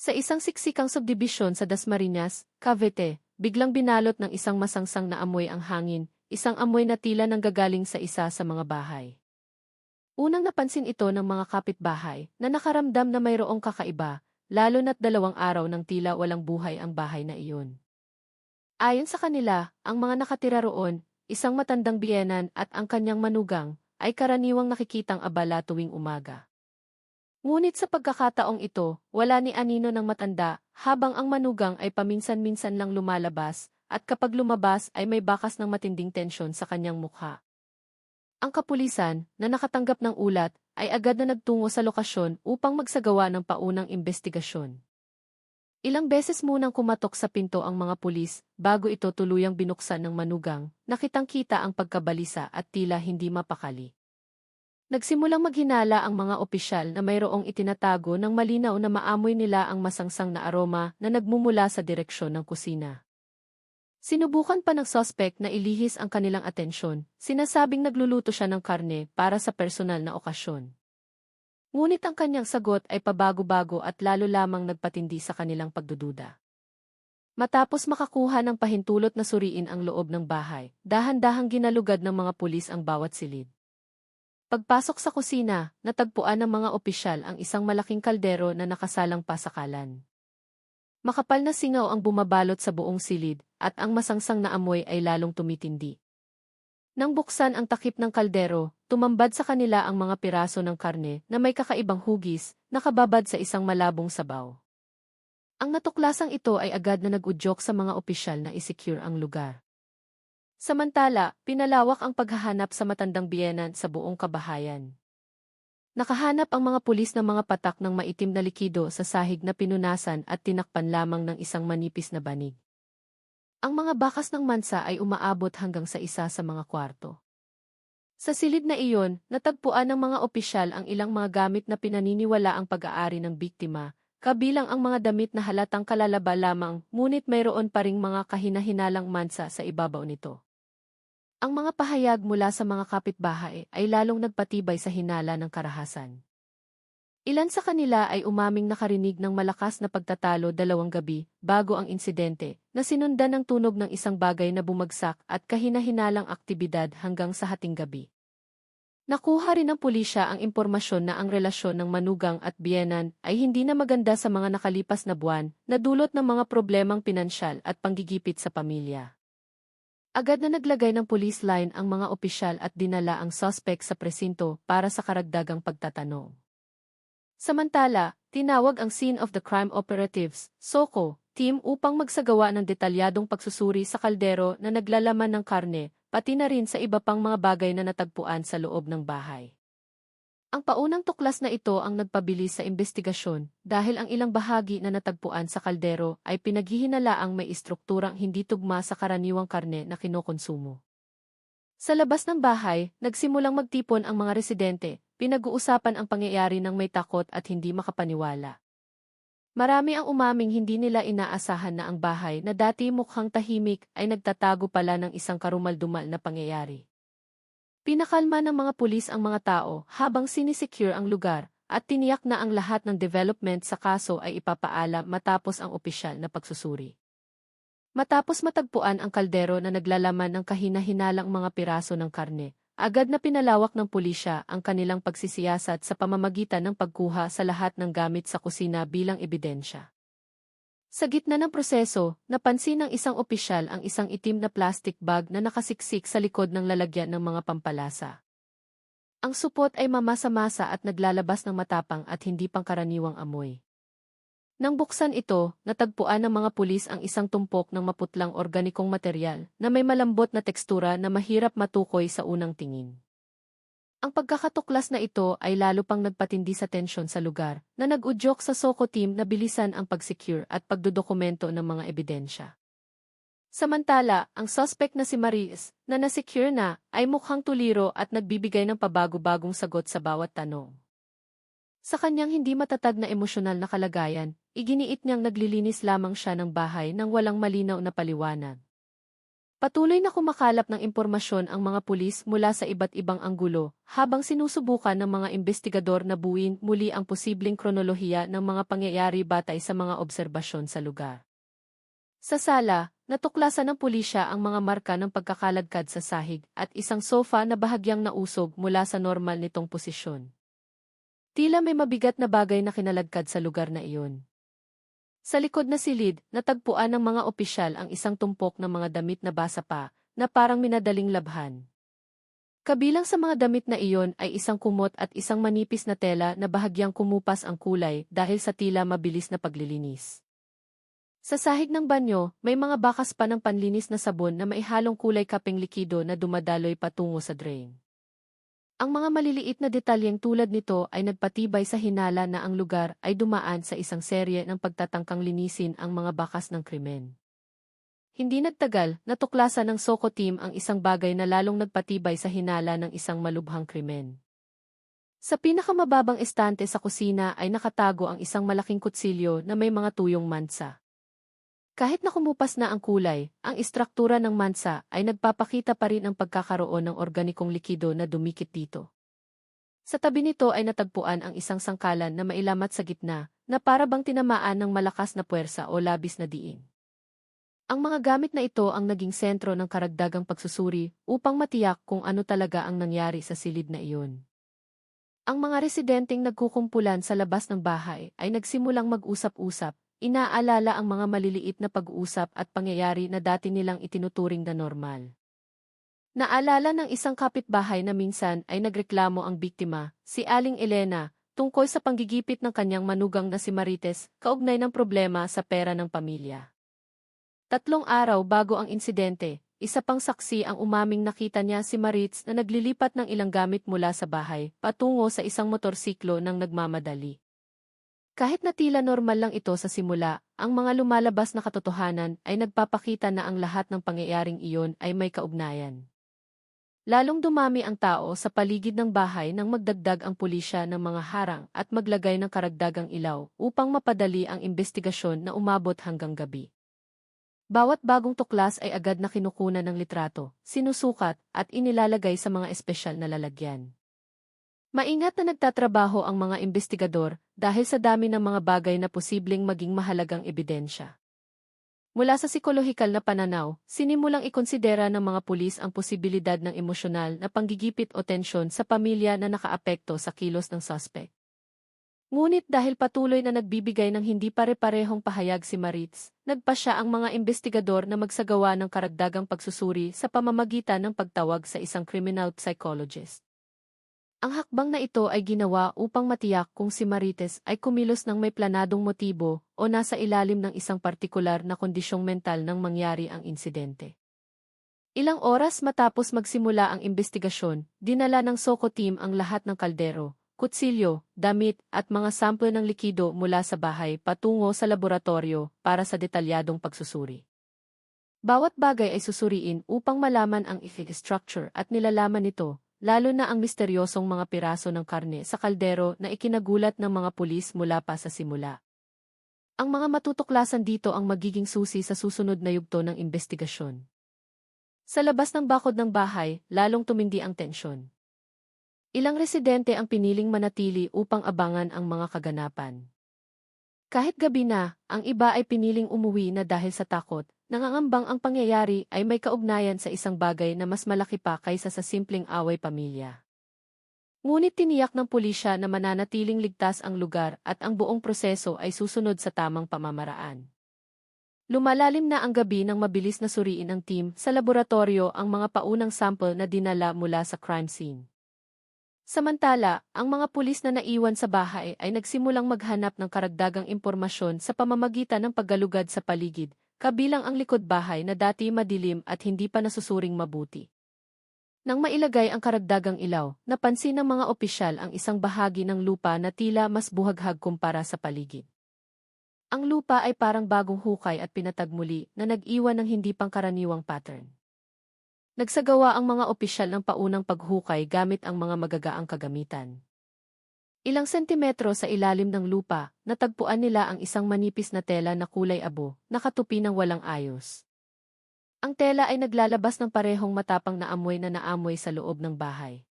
Sa isang siksikang subdibisyon sa Dasmariñas, Cavite, biglang binalot ng isang masangsang na amoy ang hangin, isang amoy na tila nanggagaling sa isa sa mga bahay. Unang napansin ito ng mga kapitbahay na nakaramdam na mayroong kakaiba, lalo na't 2 araw nang tila walang buhay ang bahay na iyon. Ayon sa kanila, ang mga nakatira roon, isang matandang biyenan at ang kanyang manugang, ay karaniwang nakikitang abala tuwing umaga. Ngunit sa pagkakataong ito, wala ni anino ng matanda, habang ang manugang ay paminsan-minsan lang lumalabas, at kapag lumabas ay may bakas ng matinding tensyon sa kanyang mukha. Ang kapulisan, na nakatanggap ng ulat, ay agad na nagtungo sa lokasyon upang magsagawa ng paunang investigasyon. Ilang beses munang kumatok sa pinto ang mga pulis bago ito tuluyang binuksan ng manugang, nakitang-kita ang pagkabalisa at tila hindi mapakali. Nagsimulang maghinala ang mga opisyal na mayroong itinatago ng malinaw na maamoy nila ang masangsang na aroma na nagmumula sa direksyon ng kusina. Sinubukan pa ng suspect na ilihis ang kanilang atensyon, sinasabing nagluluto siya ng karne para sa personal na okasyon. Ngunit ang kanyang sagot ay pabago-bago at lalo lamang nagpatindi sa kanilang pagdududa. Matapos makakuha ng pahintulot na suriin ang loob ng bahay, dahan-dahang ginalugad ng mga pulis ang bawat silid. Pagpasok sa kusina, natagpuan ng mga opisyal ang isang malaking kaldero na nakasalang pasakalan. Makapal na singaw ang bumabalot sa buong silid, at ang masangsang na amoy ay lalong tumitindi. Nang buksan ang takip ng kaldero, tumambad sa kanila ang mga piraso ng karne na may kakaibang hugis, nakababad sa isang malabong sabaw. Ang natuklasang ito ay agad na nag-udyok sa mga opisyal na i-secure ang lugar. Samantala, pinalawak ang paghahanap sa matandang biyenan sa buong kabahayan. Nakahanap ang mga pulis ng mga patak ng maitim na likido sa sahig na pinunasan at tinakpan lamang ng isang manipis na banig. Ang mga bakas ng mansa ay umaabot hanggang sa isa sa mga kwarto. Sa silid na iyon, natagpuan ng mga opisyal ang ilang mga gamit na pinaniniwala ang pag-aari ng biktima, kabilang ang mga damit na halatang kalalaba lamang, ngunit mayroon pa ring mga kahina-hinalang mansa sa ibabaw nito. Ang mga pahayag mula sa mga kapitbahay ay lalong nagpatibay sa hinala ng karahasan. Ilan sa kanila ay umaming nakarinig ng malakas na pagtatalo 2 gabi bago ang insidente, na sinundan ng tunog ng isang bagay na bumagsak at kahina-hinalang aktibidad hanggang sa hating gabi. Nakuha rin ng pulisya ang impormasyon na ang relasyon ng manugang at biyenan ay hindi na maganda sa mga nakalipas na buwan, na dulot ng mga problemang pinansyal at panggigipit sa pamilya. Agad na naglagay ng police line ang mga opisyal at dinala ang suspect sa presinto para sa karagdagang pagtatanong. Samantala, tinawag ang Scene of the Crime Operatives, SOCO, team upang magsagawa ng detalyadong pagsusuri sa kaldero na naglalaman ng karne, pati na rin sa iba pang mga bagay na natagpuan sa loob ng bahay. Ang paunang tuklas na ito ang nagpabilis sa investigasyon dahil ang ilang bahagi na natagpuan sa kaldero ay pinaghihinalaang may istrukturang hindi tugma sa karaniwang karne na kinokonsumo. Sa labas ng bahay, nagsimulang magtipon ang mga residente, pinag-uusapan ang pangyayari ng may takot at hindi makapaniwala. Marami ang umaming hindi nila inaasahan na ang bahay na dati mukhang tahimik ay nagtatago pala ng isang karumal-dumal na pangyayari. Pinakalma ng mga pulis ang mga tao habang sinisecure ang lugar at tiniyak na ang lahat ng development sa kaso ay ipapaalam matapos ang opisyal na pagsusuri. Matapos matagpuan ang kaldero na naglalaman ng kahina-hinalang mga piraso ng karne, agad na pinalawak ng pulisya ang kanilang pagsisiyasat sa pamamagitan ng pagkuha sa lahat ng gamit sa kusina bilang ebidensya. Sa gitna ng proseso, napansin ng isang opisyal ang isang itim na plastic bag na nakasiksik sa likod ng lalagyan ng mga pampalasa. Ang supot ay mamasa-masa at naglalabas ng matapang at hindi pangkaraniwang amoy. Nang buksan ito, natagpuan ng mga pulis ang isang tumpok ng maputlang organikong materyal na may malambot na tekstura na mahirap matukoy sa unang tingin. Ang pagkakatuklas na ito ay lalo pang nagpatindi sa tensyon sa lugar, na nag-udyok sa SOCO team na bilisan ang pag-secure at pagdodokumento ng mga ebidensya. Samantala, ang suspect na si Maris, na na-secure na, ay mukhang tuliro at nagbibigay ng pabago-bagong sagot sa bawat tanong. Sa kanyang hindi matatag na emosyonal na kalagayan, iginiit niyang naglilinis lamang siya ng bahay nang walang malinaw na paliwanag. Patuloy na kumakalap ng impormasyon ang mga pulis mula sa iba't ibang anggulo, habang sinusubukan ng mga investigador na buuin muli ang posibleng kronolohiya ng mga pangyayari batay sa mga obserbasyon sa lugar. Sa sala, natuklasan ng pulisya ang mga marka ng pagkakaladkad sa sahig at isang sofa na bahagyang nausog mula sa normal nitong posisyon. Tila may mabigat na bagay na kinaladkad sa lugar na iyon. Sa likod na silid, natagpuan ng mga opisyal ang isang tumpok ng mga damit na basa pa, na parang minadaling labhan. Kabilang sa mga damit na iyon ay isang kumot at isang manipis na tela na bahagyang kumupas ang kulay dahil sa tila mabilis na paglilinis. Sa sahig ng banyo, may mga bakas pa ng panlinis na sabon na maihalong kulay kapeng likido na dumadaloy patungo sa drain. Ang mga maliliit na detalyeng tulad nito ay nagpatibay sa hinala na ang lugar ay dumaan sa isang serye ng pagtatangkang linisin ang mga bakas ng krimen. Hindi nagtagal, natuklasan ng SOCO team ang isang bagay na lalong nagpatibay sa hinala ng isang malubhang krimen. Sa pinakamababang estante sa kusina ay nakatago ang isang malaking kutsilyo na may mga tuyong mansa. Kahit na kumupas na ang kulay, ang istruktura ng mansa ay nagpapakita pa rin ang pagkakaroon ng organikong likido na dumikit dito. Sa tabi nito ay natagpuan ang isang sangkalan na mailamat sa gitna, na para bang tinamaan ng malakas na puwersa o labis na diin. Ang mga gamit na ito ang naging sentro ng karagdagang pagsusuri upang matiyak kung ano talaga ang nangyari sa silid na iyon. Ang mga residenteng nagkukumpulan sa labas ng bahay ay nagsimulang mag-usap-usap, inaalala ang mga maliliit na pag-uusap at pangyayari na dati nilang itinuturing na normal. Naalala ng isang kapitbahay na minsan ay nagreklamo ang biktima, si Aling Elena, tungkol sa panggigipit ng kanyang manugang na si Marites, kaugnay ng problema sa pera ng pamilya. 3 araw bago ang insidente, isa pang saksi ang umaming nakita niya si Maritz na naglilipat ng ilang gamit mula sa bahay, patungo sa isang motorsiklo ng nagmamadali. Kahit na tila normal lang ito sa simula, ang mga lumalabas na katotohanan ay nagpapakita na ang lahat ng pangyayaring iyon ay may kaugnayan. Lalong dumami ang tao sa paligid ng bahay nang magdagdag ang pulisya ng mga harang at maglagay ng karagdagang ilaw upang mapadali ang investigasyon na umabot hanggang gabi. Bawat bagong tuklas ay agad na kinukunan ng litrato, sinusukat at inilalagay sa mga espesyal na lalagyan. Maingat na nagtatrabaho ang mga investigador dahil sa dami ng mga bagay na posibleng maging mahalagang ebidensya. Mula sa psikolohikal na pananaw, sinimulang ikonsidera ng mga pulis ang posibilidad ng emosyonal na panggigipit o tensyon sa pamilya na nakaapekto sa kilos ng suspect. Ngunit dahil patuloy na nagbibigay ng hindi pare-parehong pahayag si Maritz, nagpasya ang mga investigador na magsagawa ng karagdagang pagsusuri sa pamamagitan ng pagtawag sa isang criminal psychologist. Ang hakbang na ito ay ginawa upang matiyak kung si Marites ay kumilos ng may planadong motibo o nasa ilalim ng isang partikular na kondisyong mental nang mangyari ang insidente. Ilang oras matapos magsimula ang investigasyon, dinala ng SOCO team ang lahat ng kaldero, kutsilyo, damit at mga sample ng likido mula sa bahay patungo sa laboratorio para sa detalyadong pagsusuri. Bawat bagay ay susuriin upang malaman ang structure at nilalaman nito, lalo na ang misteryosong mga piraso ng karne sa kaldero na ikinagulat ng mga pulis mula pa sa simula. Ang mga matutuklasan dito ang magiging susi sa susunod na yugto ng investigasyon. Sa labas ng bakod ng bahay, lalong tumindi ang tensyon. Ilang residente ang piniling manatili upang abangan ang mga kaganapan. Kahit gabi na, ang iba ay piniling umuwi na dahil sa takot, nangangambang ang pangyayari ay may kaugnayan sa isang bagay na mas malaki pa kaysa sa simpleng away pamilya. Ngunit tiniyak ng pulisya na mananatiling ligtas ang lugar at ang buong proseso ay susunod sa tamang pamamaraan. Lumalalim na ang gabi nang mabilis na suriin ng team sa laboratorio ang mga paunang sample na dinala mula sa crime scene. Samantala, ang mga pulis na naiwan sa bahay ay nagsimulang maghanap ng karagdagang impormasyon sa pamamagitan ng paggalugad sa paligid, kabilang ang likod bahay na dati madilim at hindi pa nasusuring mabuti. Nang mailagay ang karagdagang ilaw, napansin ng mga opisyal ang isang bahagi ng lupa na tila mas buhaghag kumpara sa paligid. Ang lupa ay parang bagong hukay at pinatag muli na nag-iwan ng hindi pangkaraniwang pattern. Nagsagawa ang mga opisyal ng paunang paghukay gamit ang mga magagaang kagamitan. Ilang sentimetro sa ilalim ng lupa, natagpuan nila ang isang manipis na tela na kulay abo, nakatupi ng walang ayos. Ang tela ay naglalabas ng parehong matapang na amoy na naamoy sa loob ng bahay.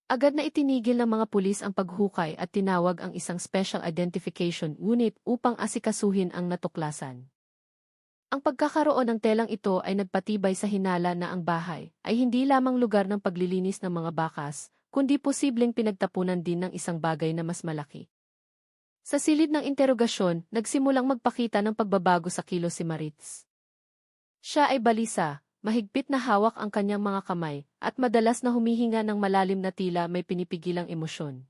Agad na itinigil ng mga pulis ang paghukay at tinawag ang isang special identification unit upang asikasuhin ang natuklasan. Ang pagkakaroon ng telang ito ay nagpatibay sa hinala na ang bahay ay hindi lamang lugar ng paglilinis ng mga bakas, kundi posibleng pinagtapunan din ng isang bagay na mas malaki. Sa silid ng interogasyon, nagsimulang magpakita ng pagbabago sa kilos si Maritz. Siya ay balisa, mahigpit na hawak ang kanyang mga kamay, at madalas na humihinga ng malalim na tila may pinipigilang emosyon.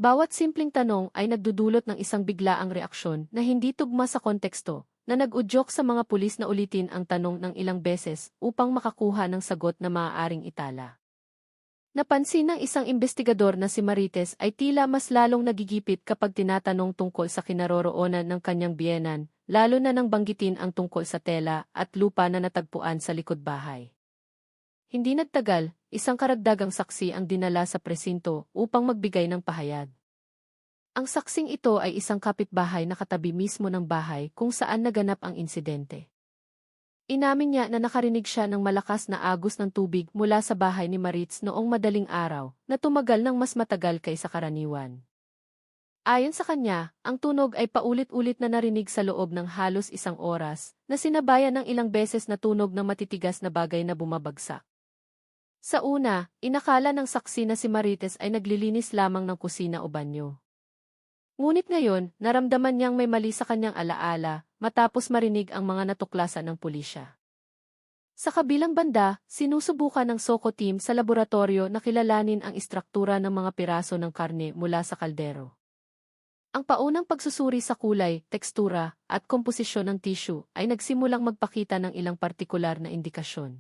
Bawat simpleng tanong ay nagdudulot ng isang biglaang reaksyon na hindi tugma sa konteksto, na nag-udyok sa mga pulis na ulitin ang tanong ng ilang beses upang makakuha ng sagot na maaaring itala. Napansin ng isang investigador na si Marites ay tila mas lalong nagigipit kapag tinatanong tungkol sa kinaroroonan ng kanyang biyenan, lalo na nang banggitin ang tungkol sa tela at lupa na natagpuan sa likod bahay. Hindi nagtagal, isang karagdagang saksi ang dinala sa presinto upang magbigay ng pahayag. Ang saksing ito ay isang kapitbahay na katabi mismo ng bahay kung saan naganap ang insidente. Inamin niya na nakarinig siya ng malakas na agos ng tubig mula sa bahay ni Maritz noong madaling araw na tumagal ng mas matagal kaysa karaniwan. Ayon sa kanya, ang tunog ay paulit-ulit na narinig sa loob ng halos isang oras na sinabayan ng ilang beses na tunog ng matitigas na bagay na bumabagsak. Sa una, inakala ng saksi na si Marites ay naglilinis lamang ng kusina o banyo. Ngunit ngayon, naramdaman niyang may mali sa kanyang alaala matapos marinig ang mga natuklasan ng pulisya. Sa kabilang banda, sinusubukan ng SOCO team sa laboratorio na kilalanin ang istruktura ng mga piraso ng karne mula sa kaldero. Ang paunang pagsusuri sa kulay, tekstura, at komposisyon ng tissue ay nagsimulang magpakita ng ilang partikular na indikasyon.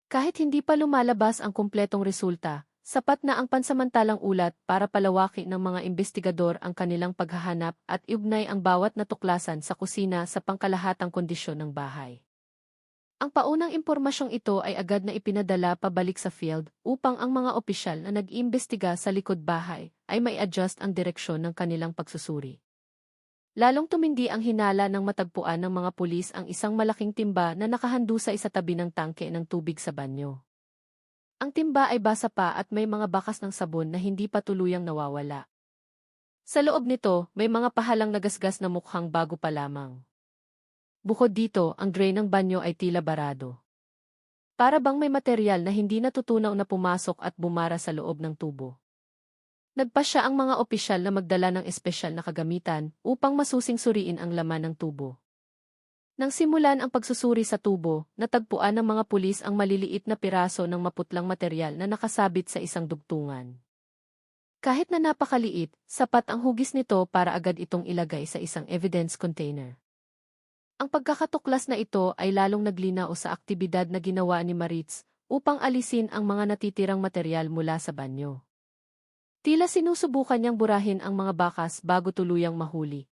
Kahit hindi pa lumalabas ang kumpletong resulta, sapat na ang pansamantalang ulat para palawakin ng mga investigador ang kanilang paghahanap at iugnay ang bawat natuklasan sa kusina sa pangkalahatang kondisyon ng bahay. Ang paunang impormasyong ito ay agad na ipinadala pabalik sa field upang ang mga opisyal na nag-iimbestiga sa likod bahay ay may adjust ang direksyon ng kanilang pagsusuri. Lalong tumindi ang hinala ng matagpuan ng mga pulis ang isang malaking timba na nakahandusa sa tabi ng tangke ng tubig sa banyo. Ang timba ay basa pa at may mga bakas ng sabon na hindi pa tuluyang nawawala. Sa loob nito, may mga pahalang nagasgas na mukhang bago pa lamang. Bukod dito, ang drain ng banyo ay tila barado. Para bang may material na hindi natutunaw na pumasok at bumara sa loob ng tubo. Nagpasya ang mga opisyal na magdala ng espesyal na kagamitan upang masusing suriin ang laman ng tubo. Nang simulan ang pagsusuri sa tubo, natagpuan ng mga pulis ang maliliit na piraso ng maputlang material na nakasabit sa isang dugtungan. Kahit na napakaliit, sapat ang hugis nito para agad itong ilagay sa isang evidence container. Ang pagkakatuklas na ito ay lalong naglinaw sa aktibidad na ginawa ni Maritz upang alisin ang mga natitirang material mula sa banyo. Tila sinusubukan niyang burahin ang mga bakas bago tuluyang mahuli.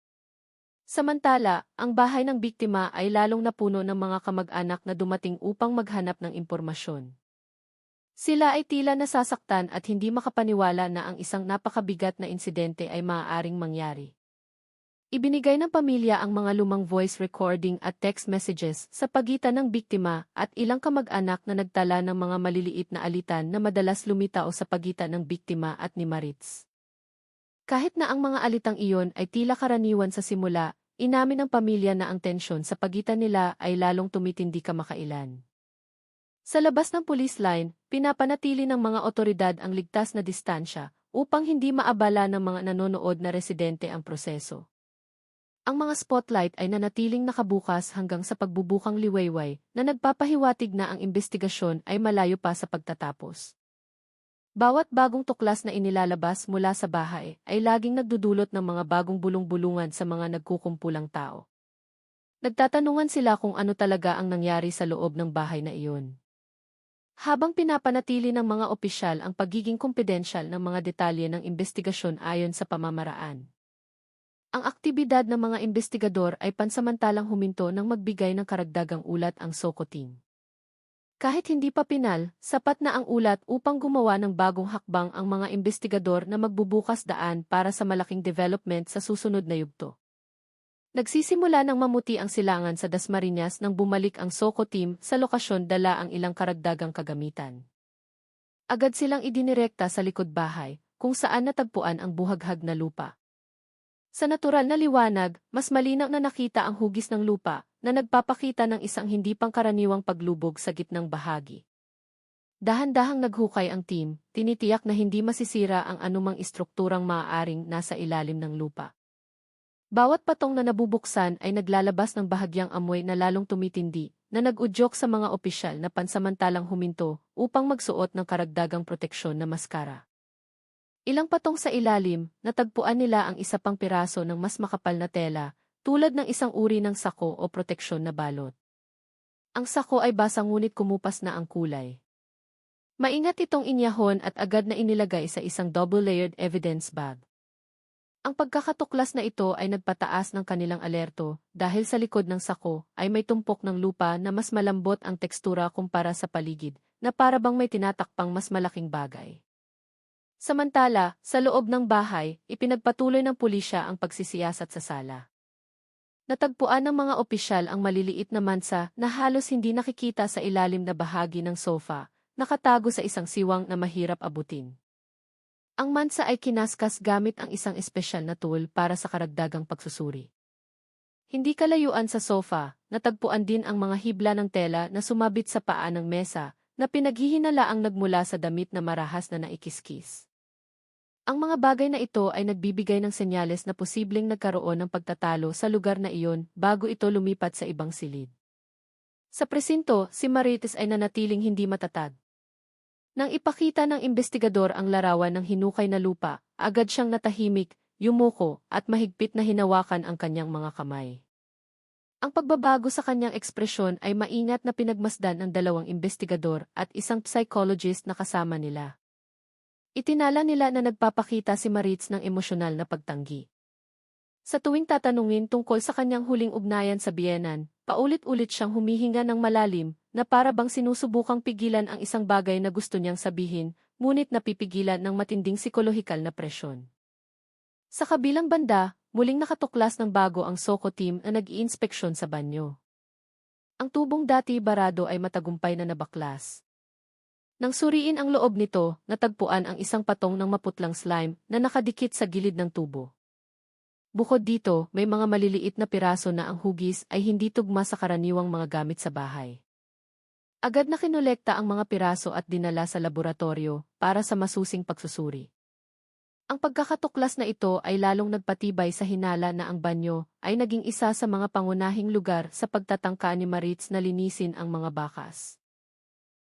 Samantala, ang bahay ng biktima ay lalong napuno ng mga kamag-anak na dumating upang maghanap ng impormasyon. Sila ay tila nasasaktan at hindi makapaniwala na ang isang napakabigat na insidente ay maaaring mangyari. Ibinigay ng pamilya ang mga lumang voice recording at text messages sa pagitan ng biktima at ilang kamag-anak na nagtala ng mga maliliit na alitan na madalas lumitaw sa pagitan ng biktima at ni Maritz. Kahit na ang mga alitang iyon ay tila karaniwan sa simula, inamin ng pamilya na ang tensyon sa pagitan nila ay lalong tumitindi kamakailan. Sa labas ng police line, pinapanatili ng mga otoridad ang ligtas na distansya upang hindi maabala ng mga nanonood na residente ang proseso. Ang mga spotlight ay nanatiling nakabukas hanggang sa pagbubukang liwayway na nagpapahiwatig na ang investigasyon ay malayo pa sa pagtatapos. Bawat bagong tuklas na inilalabas mula sa bahay ay laging nagdudulot ng mga bagong bulong-bulungan sa mga nagkukumpulang tao. Nagtatanungan sila kung ano talaga ang nangyari sa loob ng bahay na iyon. Habang pinapanatili ng mga opisyal ang pagiging kumpidensyal ng mga detalye ng investigasyon ayon sa pamamaraan. Ang aktibidad ng mga investigador ay pansamantalang huminto nang magbigay ng karagdagang ulat ang SOCO team. Kahit hindi pa pinal, sapat na ang ulat upang gumawa ng bagong hakbang ang mga investigador na magbubukas daan para sa malaking development sa susunod na yugto. Nagsisimula ng mamuti ang silangan sa Dasmariñas nang bumalik ang Soco team sa lokasyon dala ang ilang karagdagang kagamitan. Agad silang idinirekta sa likod bahay, kung saan natagpuan ang buhaghag na lupa. Sa natural na liwanag, mas malinaw na nakita ang hugis ng lupa na nagpapakita ng isang hindi pangkaraniwang paglubog sa gitnang bahagi. Dahan-dahang naghukay ang team, tinitiyak na hindi masisira ang anumang istrukturang maaaring nasa ilalim ng lupa. Bawat patong na nabubuksan ay naglalabas ng bahagyang amoy na lalong tumitindi, na nag-udyok sa mga opisyal na pansamantalang huminto upang magsuot ng karagdagang proteksyon na maskara. Ilang patong sa ilalim, natagpuan nila ang isa pang piraso ng mas makapal na tela, tulad ng isang uri ng sako o proteksyon na balot. Ang sako ay basa ngunit kumupas na ang kulay. Maingat itong inyahon at agad na inilagay sa isang double-layered evidence bag. Ang pagkakatuklas na ito ay nagpataas ng kanilang alerto dahil sa likod ng sako ay may tumpok ng lupa na mas malambot ang tekstura kumpara sa paligid, na para bang may tinatakpang mas malaking bagay. Samantala, sa loob ng bahay, ipinagpatuloy ng pulisya ang pagsisiyasat sa sala. Natagpuan ng mga opisyal ang maliliit na mansa na halos hindi nakikita sa ilalim na bahagi ng sofa, nakatago sa isang siwang na mahirap abutin. Ang mansa ay kinaskas gamit ang isang espesyal na tool para sa karagdagang pagsusuri. Hindi kalayuan sa sofa, natagpuan din ang mga hibla ng tela na sumabit sa paa ng mesa, na pinaghihinalaang nagmula sa damit na marahas na naikiskis. Ang mga bagay na ito ay nagbibigay ng senyales na posibleng nagkaroon ng pagtatalo sa lugar na iyon bago ito lumipat sa ibang silid. Sa presinto, si Marites ay nanatiling hindi matatag. Nang ipakita ng investigador ang larawan ng hinukay na lupa, agad siyang natahimik, yumuko, at mahigpit na hinawakan ang kanyang mga kamay. Ang pagbabago sa kanyang ekspresyon ay maingat na pinagmasdan ng dalawang investigador at isang psychologist na kasama nila. Itinala nila na nagpapakita si Maritz ng emosyonal na pagtanggi. Sa tuwing tatanungin tungkol sa kanyang huling ugnayan sa biyenan, paulit-ulit siyang humihinga ng malalim, na para bang sinusubukang pigilan ang isang bagay na gusto niyang sabihin, ngunit napipigilan ng matinding psikolohikal na presyon. Sa kabilang banda, muling nakatuklas ng bago ang Soco team na nag-iinspeksyon sa banyo. Ang tubong dati barado ay matagumpay na nabaklas. Nang suriin ang loob nito, natagpuan ang isang patong ng maputlang slime na nakadikit sa gilid ng tubo. Bukod dito, may mga maliliit na piraso na ang hugis ay hindi tugma sa karaniwang mga gamit sa bahay. Agad na kinolekta ang mga piraso at dinala sa laboratorio para sa masusing pagsusuri. Ang pagkakatuklas na ito ay lalong nagpatibay sa hinala na ang banyo ay naging isa sa mga pangunahing lugar sa pagtatangka ni Maritz na linisin ang mga bakas.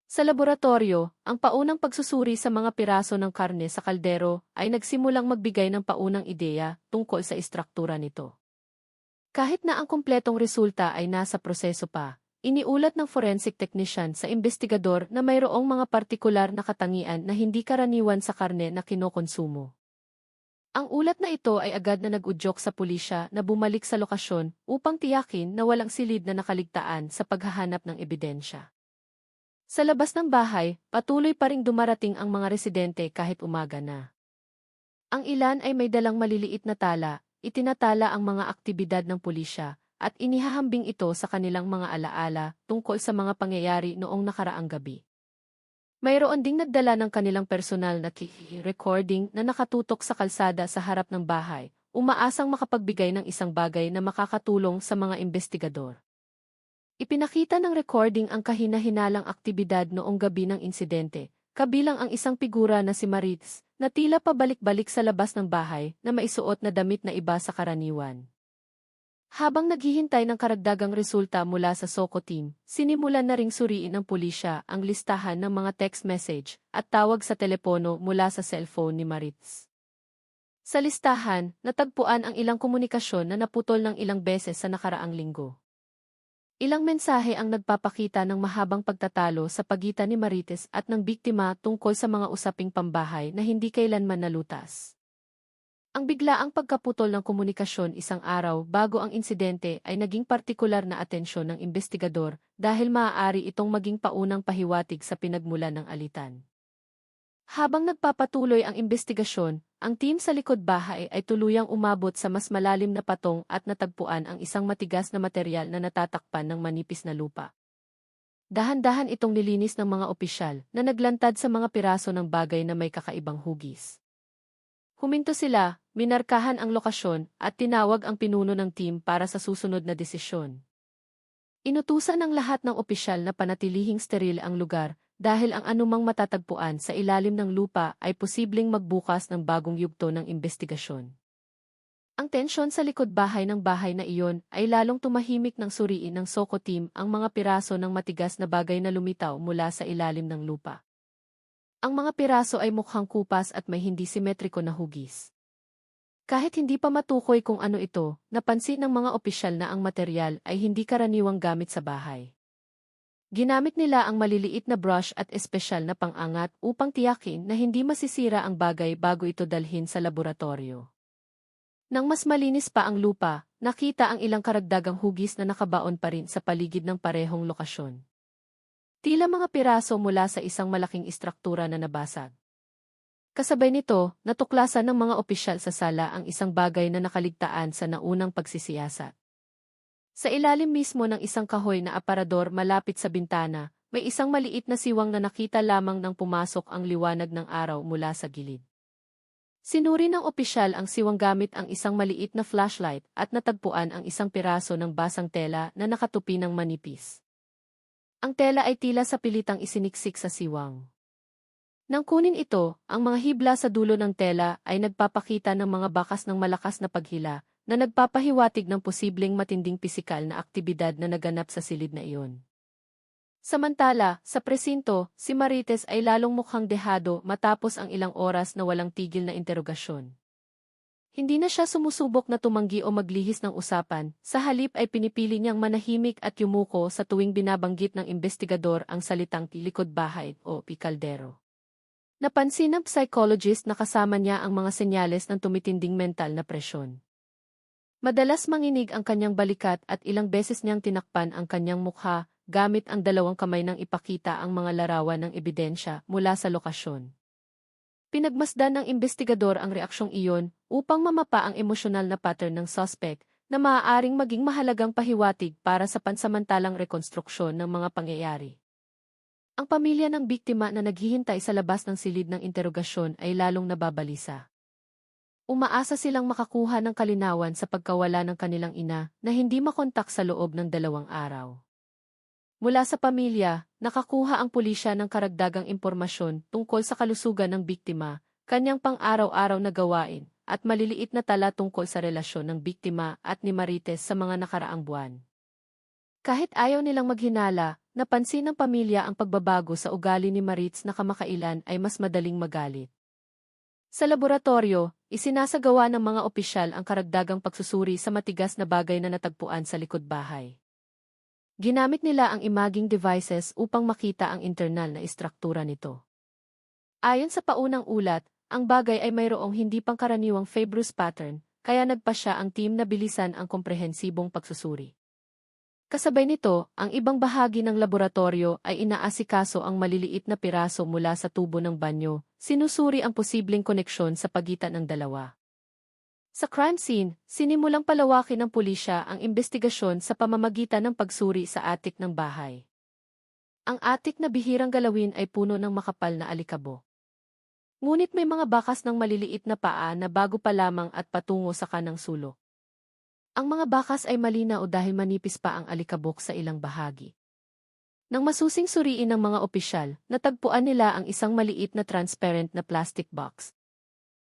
Sa laboratorio, ang paunang pagsusuri sa mga piraso ng karne sa kaldero ay nagsimulang magbigay ng paunang ideya tungkol sa istruktura nito. Kahit na ang kumpletong resulta ay nasa proseso pa, iniulat ng forensic technician sa investigador na mayroong mga partikular na katangian na hindi karaniwan sa karne na kinokonsumo. Ang ulat na ito ay agad na nag-udyok sa pulisya na bumalik sa lokasyon upang tiyakin na walang silid na nakaligtaan sa paghahanap ng ebidensya. Sa labas ng bahay, patuloy pa ring dumarating ang mga residente kahit umaga na. Ang ilan ay may dalang maliliit na tala, itinatala ang mga aktibidad ng pulisya, at inihahambing ito sa kanilang mga alaala tungkol sa mga pangyayari noong nakaraang gabi. Mayroon ding nagdala ng kanilang personal na recording na nakatutok sa kalsada sa harap ng bahay, umaasang makapagbigay ng isang bagay na makakatulong sa mga investigador. Ipinakita ng recording ang kahina-hinalang aktibidad noong gabi ng insidente, kabilang ang isang figura na si Maritz, na tila pabalik-balik sa labas ng bahay na maisuot na damit na iba sa karaniwan. Habang naghihintay ng karagdagang resulta mula sa Soco team, sinimulan na ring suriin ng pulisya ang listahan ng mga text message at tawag sa telepono mula sa cellphone ni Maritz. Sa listahan, natagpuan ang ilang komunikasyon na naputol ng ilang beses sa nakaraang linggo. Ilang mensahe ang nagpapakita ng mahabang pagtatalo sa pagitan ni Marites at ng biktima tungkol sa mga usaping pambahay na hindi kailanman nalutas. Ang biglaang pagkaputol ng komunikasyon isang araw bago ang insidente ay naging partikular na atensyon ng investigador dahil maaari itong maging paunang pahiwatig sa pinagmulan ng alitan. Habang nagpapatuloy ang investigasyon, ang team sa likod bahay ay tuluyang umabot sa mas malalim na patong at natagpuan ang isang matigas na materyal na natatakpan ng manipis na lupa. Dahan-dahan itong nilinis ng mga opisyal na naglantad sa mga piraso ng bagay na may kakaibang hugis. Huminto sila, minarkahan ang lokasyon at tinawag ang pinuno ng team para sa susunod na desisyon. Inutusan ng lahat ng opisyal na panatilihing steril ang lugar dahil ang anumang matatagpuan sa ilalim ng lupa ay posibleng magbukas ng bagong yugto ng investigasyon. Ang tensyon sa likod bahay na iyon ay lalong tumahimik nang suriin ng SOCO team ang mga piraso ng matigas na bagay na lumitaw mula sa ilalim ng lupa. Ang mga piraso ay mukhang kupas at may hindi simetriko na hugis. Kahit hindi pa matukoy kung ano ito, napansin ng mga opisyal na ang material ay hindi karaniwang gamit sa bahay. Ginamit nila ang maliliit na brush at espesyal na pang-angat upang tiyakin na hindi masisira ang bagay bago ito dalhin sa laboratorio. Nang mas malinis pa ang lupa, nakita ang ilang karagdagang hugis na nakabaon pa rin sa paligid ng parehong lokasyon. Tila mga piraso mula sa isang malaking istruktura na nabasag. Kasabay nito, natuklasan ng mga opisyal sa sala ang isang bagay na nakaligtaan sa naunang pagsisiyasat. Sa ilalim mismo ng isang kahoy na aparador malapit sa bintana, may isang maliit na siwang na nakita lamang nang pumasok ang liwanag ng araw mula sa gilid. Sinuri ng opisyal ang siwang gamit ang isang maliit na flashlight at natagpuan ang isang piraso ng basang tela na nakatupi ng manipis. Ang tela ay tila sa pilitang isiniksik sa siwang. Nang kunin ito, ang mga hibla sa dulo ng tela ay nagpapakita ng mga bakas ng malakas na paghila na nagpapahiwatig ng posibleng matinding pisikal na aktibidad na naganap sa silid na iyon. Samantala, sa presinto, si Marites ay lalong mukhang dehado matapos ang ilang oras na walang tigil na interogasyon. Hindi na siya sumusubok na tumanggi o maglihis ng usapan, sa halip ay pinipili niyang manahimik at yumuko sa tuwing binabanggit ng investigador ang salitang likod bahay o pikaldero. Napansin ng psychologist na kasama niya ang mga senyales ng tumitinding mental na presyon. Madalas manginig ang kanyang balikat at ilang beses niyang tinakpan ang kanyang mukha gamit ang dalawang kamay nang ipakita ang mga larawan ng ebidensya mula sa lokasyon. Pinagmasdan ng investigador ang reaksyong iyon upang mamapa ang emosyonal na pattern ng suspect na maaaring maging mahalagang pahiwatig para sa pansamantalang rekonstruksyon ng mga pangyayari. Ang pamilya ng biktima na naghihintay sa labas ng silid ng interogasyon ay lalong nababalisa. Umaasa silang makakuha ng kalinawan sa pagkawala ng kanilang ina na hindi makontak sa loob ng 2 araw. Mula sa pamilya, nakakuha ang pulisya ng karagdagang impormasyon tungkol sa kalusugan ng biktima, kanyang pang-araw-araw na gawain, at maliliit na tala tungkol sa relasyon ng biktima at ni Marites sa mga nakaraang buwan. Kahit ayaw nilang maghinala, napansin ng pamilya ang pagbabago sa ugali ni Maritz na kamakailan ay mas madaling magalit. Sa laboratorio, isinasagawa ng mga opisyal ang karagdagang pagsusuri sa matigas na bagay na natagpuan sa likod bahay. Ginamit nila ang imaging devices upang makita ang internal na istruktura nito. Ayon sa paunang ulat, ang bagay ay mayroong hindi pangkaraniwang fibrous pattern, kaya nagpasya ang team na bilisan ang komprehensibong pagsusuri. Kasabay nito, ang ibang bahagi ng laboratorio ay inaasikaso ang maliliit na piraso mula sa tubo ng banyo, sinusuri ang posibleng koneksyon sa pagitan ng dalawa. Sa crime scene, sinimulang palawakin ng pulisya ang investigasyon sa pamamagitan ng pagsuri sa atik ng bahay. Ang atik na bihirang galawin ay puno ng makapal na alikabo. Ngunit may mga bakas ng maliliit na paa na bago pa lamang at patungo sa kanang sulok. Ang mga bakas ay malinaw dahil manipis pa ang alikabok sa ilang bahagi. Nang masusing suriin ng mga opisyal, natagpuan nila ang isang maliit na transparent na plastic box.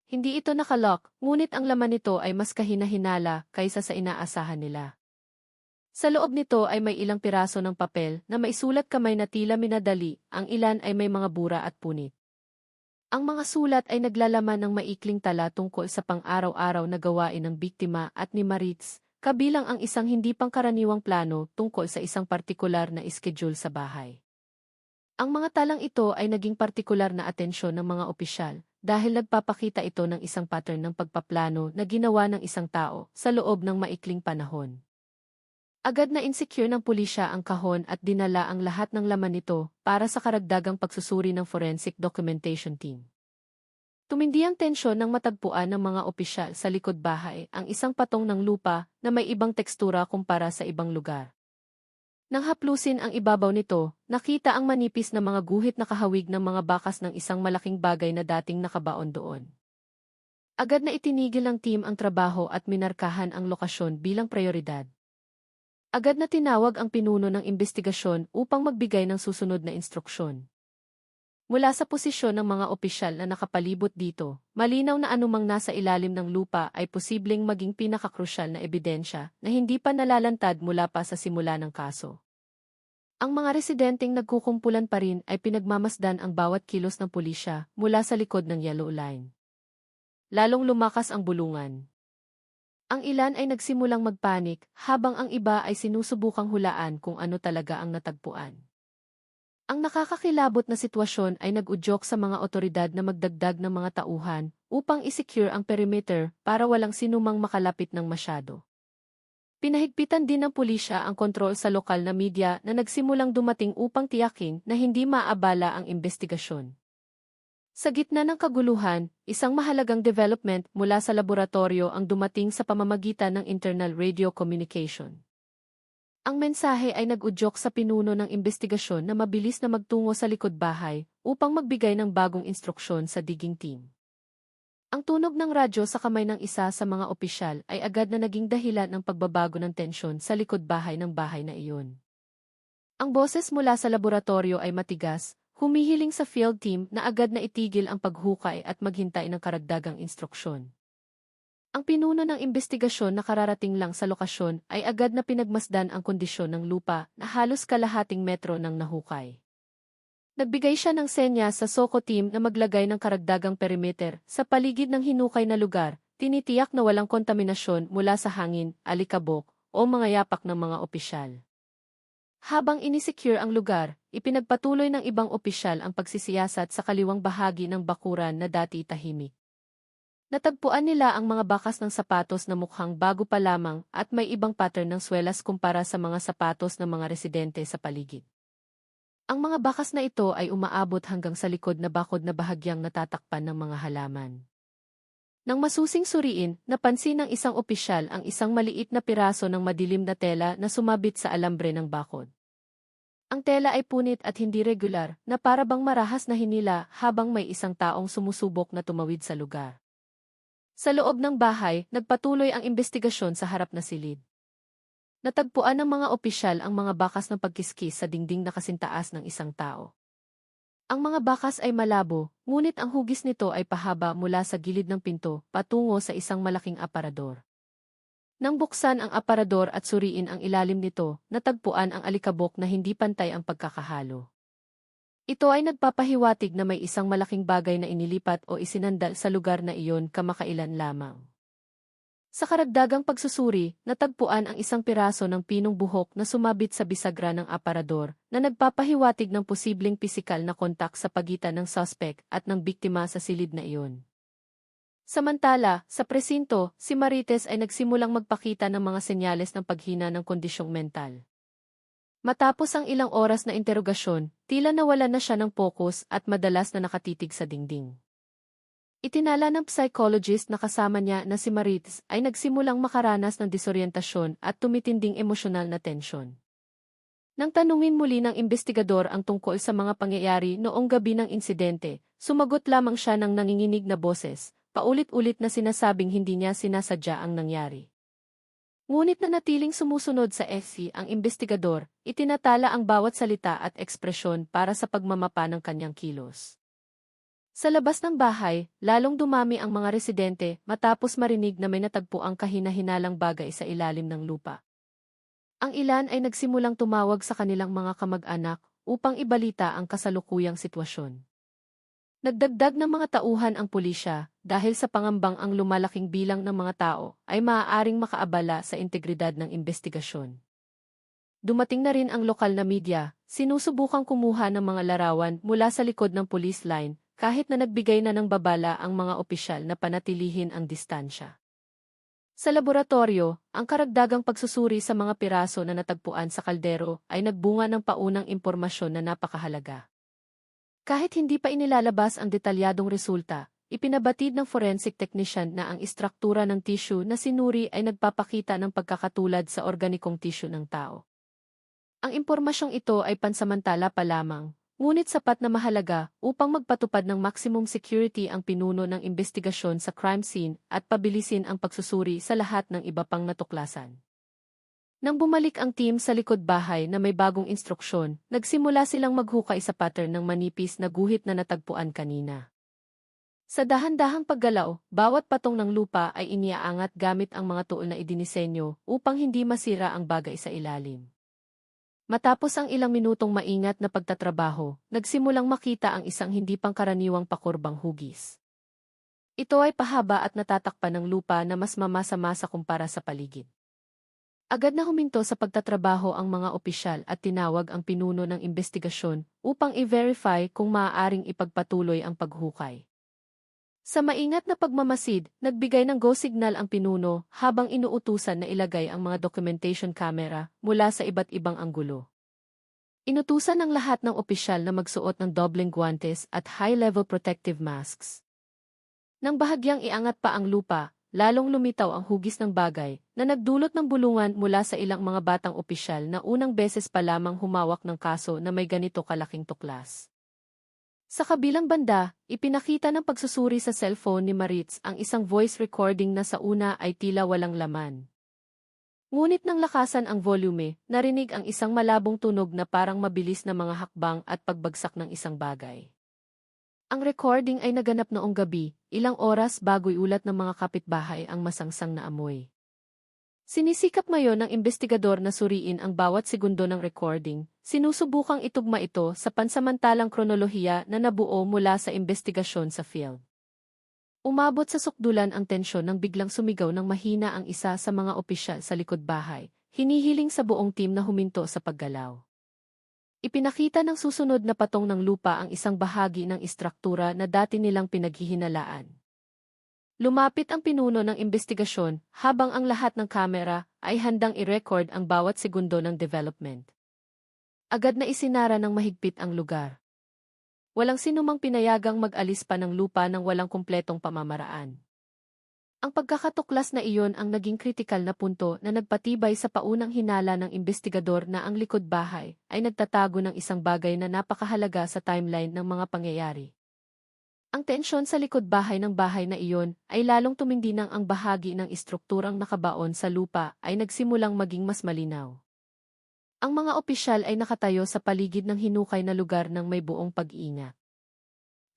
Hindi ito nakalock, ngunit ang laman nito ay mas kahina-hinala kaysa sa inaasahan nila. Sa loob nito ay may ilang piraso ng papel na maisulat kamay na tila minadali, ang ilan ay may mga bura at punit. Ang mga sulat ay naglalaman ng maikling tala tungkol sa pang-araw-araw na gawain ng biktima at ni Maritz, kabilang ang isang hindi pangkaraniwang plano tungkol sa isang partikular na schedule sa bahay. Ang mga talang ito ay naging partikular na atensyon ng mga opisyal dahil nagpapakita ito ng isang pattern ng pagpaplano na ginawa ng isang tao sa loob ng maikling panahon. Agad na insecure ng pulisya ang kahon at dinala ang lahat ng laman nito para sa karagdagang pagsusuri ng forensic documentation team. Tumindi ang tensyon ng matagpuan ng mga opisyal sa likod bahay ang isang patong ng lupa na may ibang tekstura kumpara sa ibang lugar. Nang haplusin ang ibabaw nito, nakita ang manipis na mga guhit na kahawig ng mga bakas ng isang malaking bagay na dating nakabaon doon. Agad na itinigil ng team ang trabaho at minarkahan ang lokasyon bilang prioridad. Agad na tinawag ang pinuno ng investigasyon upang magbigay ng susunod na instruksyon. Mula sa posisyon ng mga opisyal na nakapalibot dito, malinaw na anumang nasa ilalim ng lupa ay posibleng maging pinakakrusyal na ebidensya na hindi pa nalalantad mula pa sa simula ng kaso. Ang mga residenteng nagkukumpulan pa rin ay pinagmamasdan ang bawat kilos ng pulisya mula sa likod ng yellow line. Lalong lumakas ang bulungan. Ang ilan ay nagsimulang magpanik habang ang iba ay sinusubukang hulaan kung ano talaga ang natagpuan. Ang nakakakilabot na sitwasyon ay nag-udyok sa mga otoridad na magdagdag ng mga tauhan upang isecure ang perimeter para walang sinumang makalapit ng masyado. Pinahigpitan din ng pulisya ang kontrol sa lokal na media na nagsimulang dumating upang tiyakin na hindi maabala ang investigasyon. Sa gitna ng kaguluhan, isang mahalagang development mula sa laboratorio ang dumating sa pamamagitan ng internal radio communication. Ang mensahe ay nag-udyok sa pinuno ng investigasyon na mabilis na magtungo sa likod bahay upang magbigay ng bagong instruksyon sa digging team. Ang tunog ng radyo sa kamay ng isa sa mga opisyal ay agad na naging dahilan ng pagbabago ng tensyon sa likod bahay ng bahay na iyon. Ang boses mula sa laboratorio ay matigas, humihiling sa field team na agad na itigil ang paghukay at maghintay ng karagdagang instruksyon. Ang pinuno ng investigasyon na kararating lang sa lokasyon ay agad na pinagmasdan ang kondisyon ng lupa na halos kalahating metro ng nahukay. Nagbigay siya ng senya sa SOCO team na maglagay ng karagdagang perimeter sa paligid ng hinukay na lugar, tinitiyak na walang kontaminasyon mula sa hangin, alikabok, o mga yapak ng mga opisyal. Habang inisecure ang lugar, ipinagpatuloy ng ibang opisyal ang pagsisiyasat sa kaliwang bahagi ng bakuran na dati tahimik. Natagpuan nila ang mga bakas ng sapatos na mukhang bago pa lamang at may ibang pattern ng swelas kumpara sa mga sapatos ng mga residente sa paligid. Ang mga bakas na ito ay umaabot hanggang sa likod na bakod na bahagyang natatakpan ng mga halaman. Nang masusing suriin, napansin ng isang opisyal ang isang maliit na piraso ng madilim na tela na sumabit sa alambre ng bakod. Ang tela ay punit at hindi regular, na para bang marahas na hinila habang may isang taong sumusubok na tumawid sa lugar. Sa loob ng bahay, nagpatuloy ang investigasyon sa harap na silid. Natagpuan ng mga opisyal ang mga bakas ng pagkiskis sa dingding na kasintaas ng isang tao. Ang mga bakas ay malabo, ngunit ang hugis nito ay pahaba mula sa gilid ng pinto patungo sa isang malaking aparador. Nang buksan ang aparador at suriin ang ilalim nito, natagpuan ang alikabok na hindi pantay ang pagkakahalo. Ito ay nagpapahiwatig na may isang malaking bagay na inilipat o isinandal sa lugar na iyon kamakailan lamang. Sa karagdagang pagsusuri, natagpuan ang isang piraso ng pinong buhok na sumabit sa bisagra ng aparador na nagpapahiwatig ng posibleng pisikal na kontak sa pagitan ng suspect at ng biktima sa silid na iyon. Samantala, sa presinto, si Marites ay nagsimulang magpakita ng mga senyales ng paghina ng kondisyong mental. Matapos ang ilang oras na interogasyon, tila nawala na siya ng pokus at madalas na nakatitig sa dingding. Itinala ng psychologist na kasama niya na si Marites ay nagsimulang makaranas ng disorientasyon at tumitinding emosyonal na tensyon. Nang tanungin muli ng investigador ang tungkol sa mga pangyayari noong gabi ng insidente, sumagot lamang siya ng nanginginig na boses, paulit-ulit na sinasabing hindi niya sinasadya ang nangyari. Ngunit nanatiling sumusunod sa SC ang investigador, itinatala ang bawat salita at ekspresyon para sa pagmamapa ng kanyang kilos. Sa labas ng bahay, lalong dumami ang mga residente matapos marinig na may natagpo ang kahina-hinalang bagay sa ilalim ng lupa. Ang ilan ay nagsimulang tumawag sa kanilang mga kamag-anak upang ibalita ang kasalukuyang sitwasyon. Nagdagdag ng mga tauhan ang pulisya dahil sa pangambang ang lumalaking bilang ng mga tao ay maaaring makaabala sa integridad ng investigasyon. Dumating na rin ang lokal na media, sinusubukang kumuha ng mga larawan mula sa likod ng police line kahit na nagbigay na ng babala ang mga opisyal na panatilihin ang distansya. Sa laboratorio, ang karagdagang pagsusuri sa mga piraso na natagpuan sa kaldero ay nagbunga ng paunang impormasyon na napakahalaga. Kahit hindi pa inilalabas ang detalyadong resulta, ipinabatid ng forensic technician na ang istruktura ng tissue na sinuri ay nagpapakita ng pagkakatulad sa organikong tissue ng tao. Ang impormasyong ito ay pansamantala pa lamang, ngunit sapat na mahalaga upang magpatupad ng maximum security ang pinuno ng investigasyon sa crime scene at pabilisin ang pagsusuri sa lahat ng iba pang natuklasan. Nang bumalik ang team sa likod bahay na may bagong instruksyon, nagsimula silang maghukay sa pattern ng manipis na guhit na natagpuan kanina. Sa dahan-dahang paggalaw, bawat patong ng lupa ay iniaangat gamit ang mga tuol na idinisenyo upang hindi masira ang bagay sa ilalim. Matapos ang ilang minutong maingat na pagtatrabaho, nagsimulang makita ang isang hindi pangkaraniwang pakurbang hugis. Ito ay pahaba at natatakpan ng lupa na mas mamasa-masa kumpara sa paligid. Agad na huminto sa pagtatrabaho ang mga opisyal at tinawag ang pinuno ng investigasyon upang i-verify kung maaaring ipagpatuloy ang paghukay. Sa maingat na pagmamasid, nagbigay ng go signal ang pinuno habang inuutusan na ilagay ang mga documentation camera mula sa iba't ibang anggulo. Inutusan ng lahat ng opisyal na magsuot ng dobleng guwantes at high-level protective masks. Nang bahagyang iangat pa ang lupa, lalong lumitaw ang hugis ng bagay na nagdulot ng bulungan mula sa ilang mga batang opisyal na unang beses pa lamang humawak ng kaso na may ganito kalaking tuklas. Sa kabilang banda, ipinakita ng pagsusuri sa cellphone ni Maritz ang isang voice recording na sa una ay tila walang laman. Ngunit nang lakasan ang volume, narinig ang isang malabong tunog na parang mabilis na mga hakbang at pagbagsak ng isang bagay. Ang recording ay naganap noong gabi, ilang oras bago iulat ng mga kapitbahay ang masangsang na amoy. Sinisikap ngayon ng investigador na suriin ang bawat segundo ng recording, sinusubukang itugma ito sa pansamantalang kronolohiya na nabuo mula sa investigasyon sa field. Umabot sa sukdulan ang tensyon nang biglang sumigaw ng mahina ang isa sa mga opisyal sa likod bahay, hinihiling sa buong team na huminto sa paggalaw. Ipinakita ng susunod na patong ng lupa ang isang bahagi ng istruktura na dati nilang pinaghihinalaan. Lumapit ang pinuno ng investigasyon habang ang lahat ng kamera ay handang i-record ang bawat segundo ng development. Agad na isinara ng mahigpit ang lugar. Walang sinumang pinayagang mag-alis pa ng lupa ng walang kumpletong pamamaraan. Ang pagkakatuklas na iyon ang naging kritikal na punto na nagpatibay sa paunang hinala ng investigador na ang likod bahay ay nagtatago ng isang bagay na napakahalaga sa timeline ng mga pangyayari. Ang tensyon sa likod bahay ng bahay na iyon ay lalong tumindi nang ang bahagi ng istrukturang nakabaon sa lupa ay nagsimulang maging mas malinaw. Ang mga opisyal ay nakatayo sa paligid ng hinukay na lugar ng may buong pag-iingat.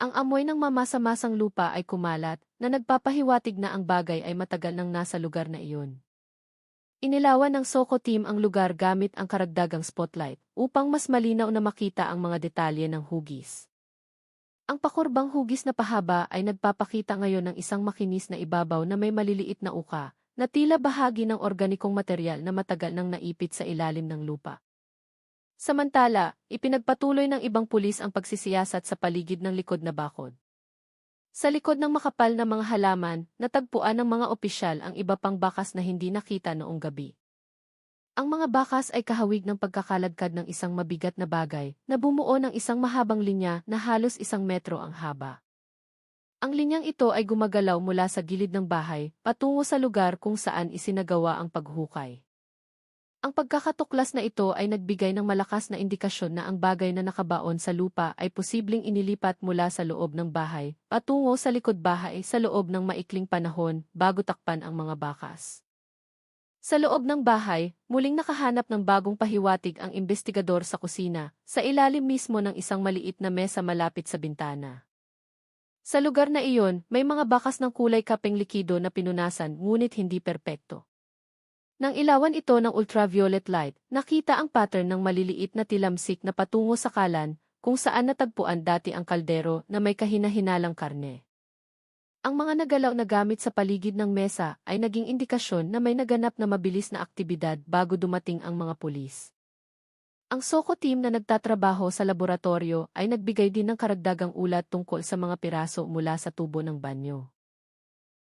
Ang amoy ng mamasa-masang lupa ay kumalat na nagpapahiwatig na ang bagay ay matagal nang nasa lugar na iyon. Inilawan ng SOCO team ang lugar gamit ang karagdagang spotlight upang mas malinaw na makita ang mga detalye ng hugis. Ang pakurbang hugis na pahaba ay nagpapakita ngayon ng isang makinis na ibabaw na may maliliit na uka, na tila bahagi ng organikong material na matagal nang naipit sa ilalim ng lupa. Samantala, ipinagpatuloy ng ibang pulis ang pagsisiyasat sa paligid ng likod na bakod. Sa likod ng makapal na mga halaman, natagpuan ng mga opisyal ang iba pang bakas na hindi nakita noong gabi. Ang mga bakas ay kahawig ng pagkakaladkad ng isang mabigat na bagay na bumuo ng isang mahabang linya na halos 1 metro ang haba. Ang linyang ito ay gumagalaw mula sa gilid ng bahay patungo sa lugar kung saan isinagawa ang paghukay. Ang pagkakatuklas na ito ay nagbigay ng malakas na indikasyon na ang bagay na nakabaon sa lupa ay posibleng inilipat mula sa loob ng bahay patungo sa likod bahay sa loob ng maikling panahon bago takpan ang mga bakas. Sa loob ng bahay, muling nakahanap ng bagong pahiwatig ang investigador sa kusina, sa ilalim mismo ng isang maliit na mesa malapit sa bintana. Sa lugar na iyon, may mga bakas ng kulay kapeng likido na pinunasan ngunit hindi perpekto. Nang ilawan ito ng ultraviolet light, nakita ang pattern ng maliliit na tilamsik na patungo sa kalan, kung saan natagpuan dati ang kaldero na may kahina-hinalang karne. Ang mga nagalaw na gamit sa paligid ng mesa ay naging indikasyon na may naganap na mabilis na aktibidad bago dumating ang mga pulis. Ang SOCO team na nagtatrabaho sa laboratorio ay nagbigay din ng karagdagang ulat tungkol sa mga piraso mula sa tubo ng banyo.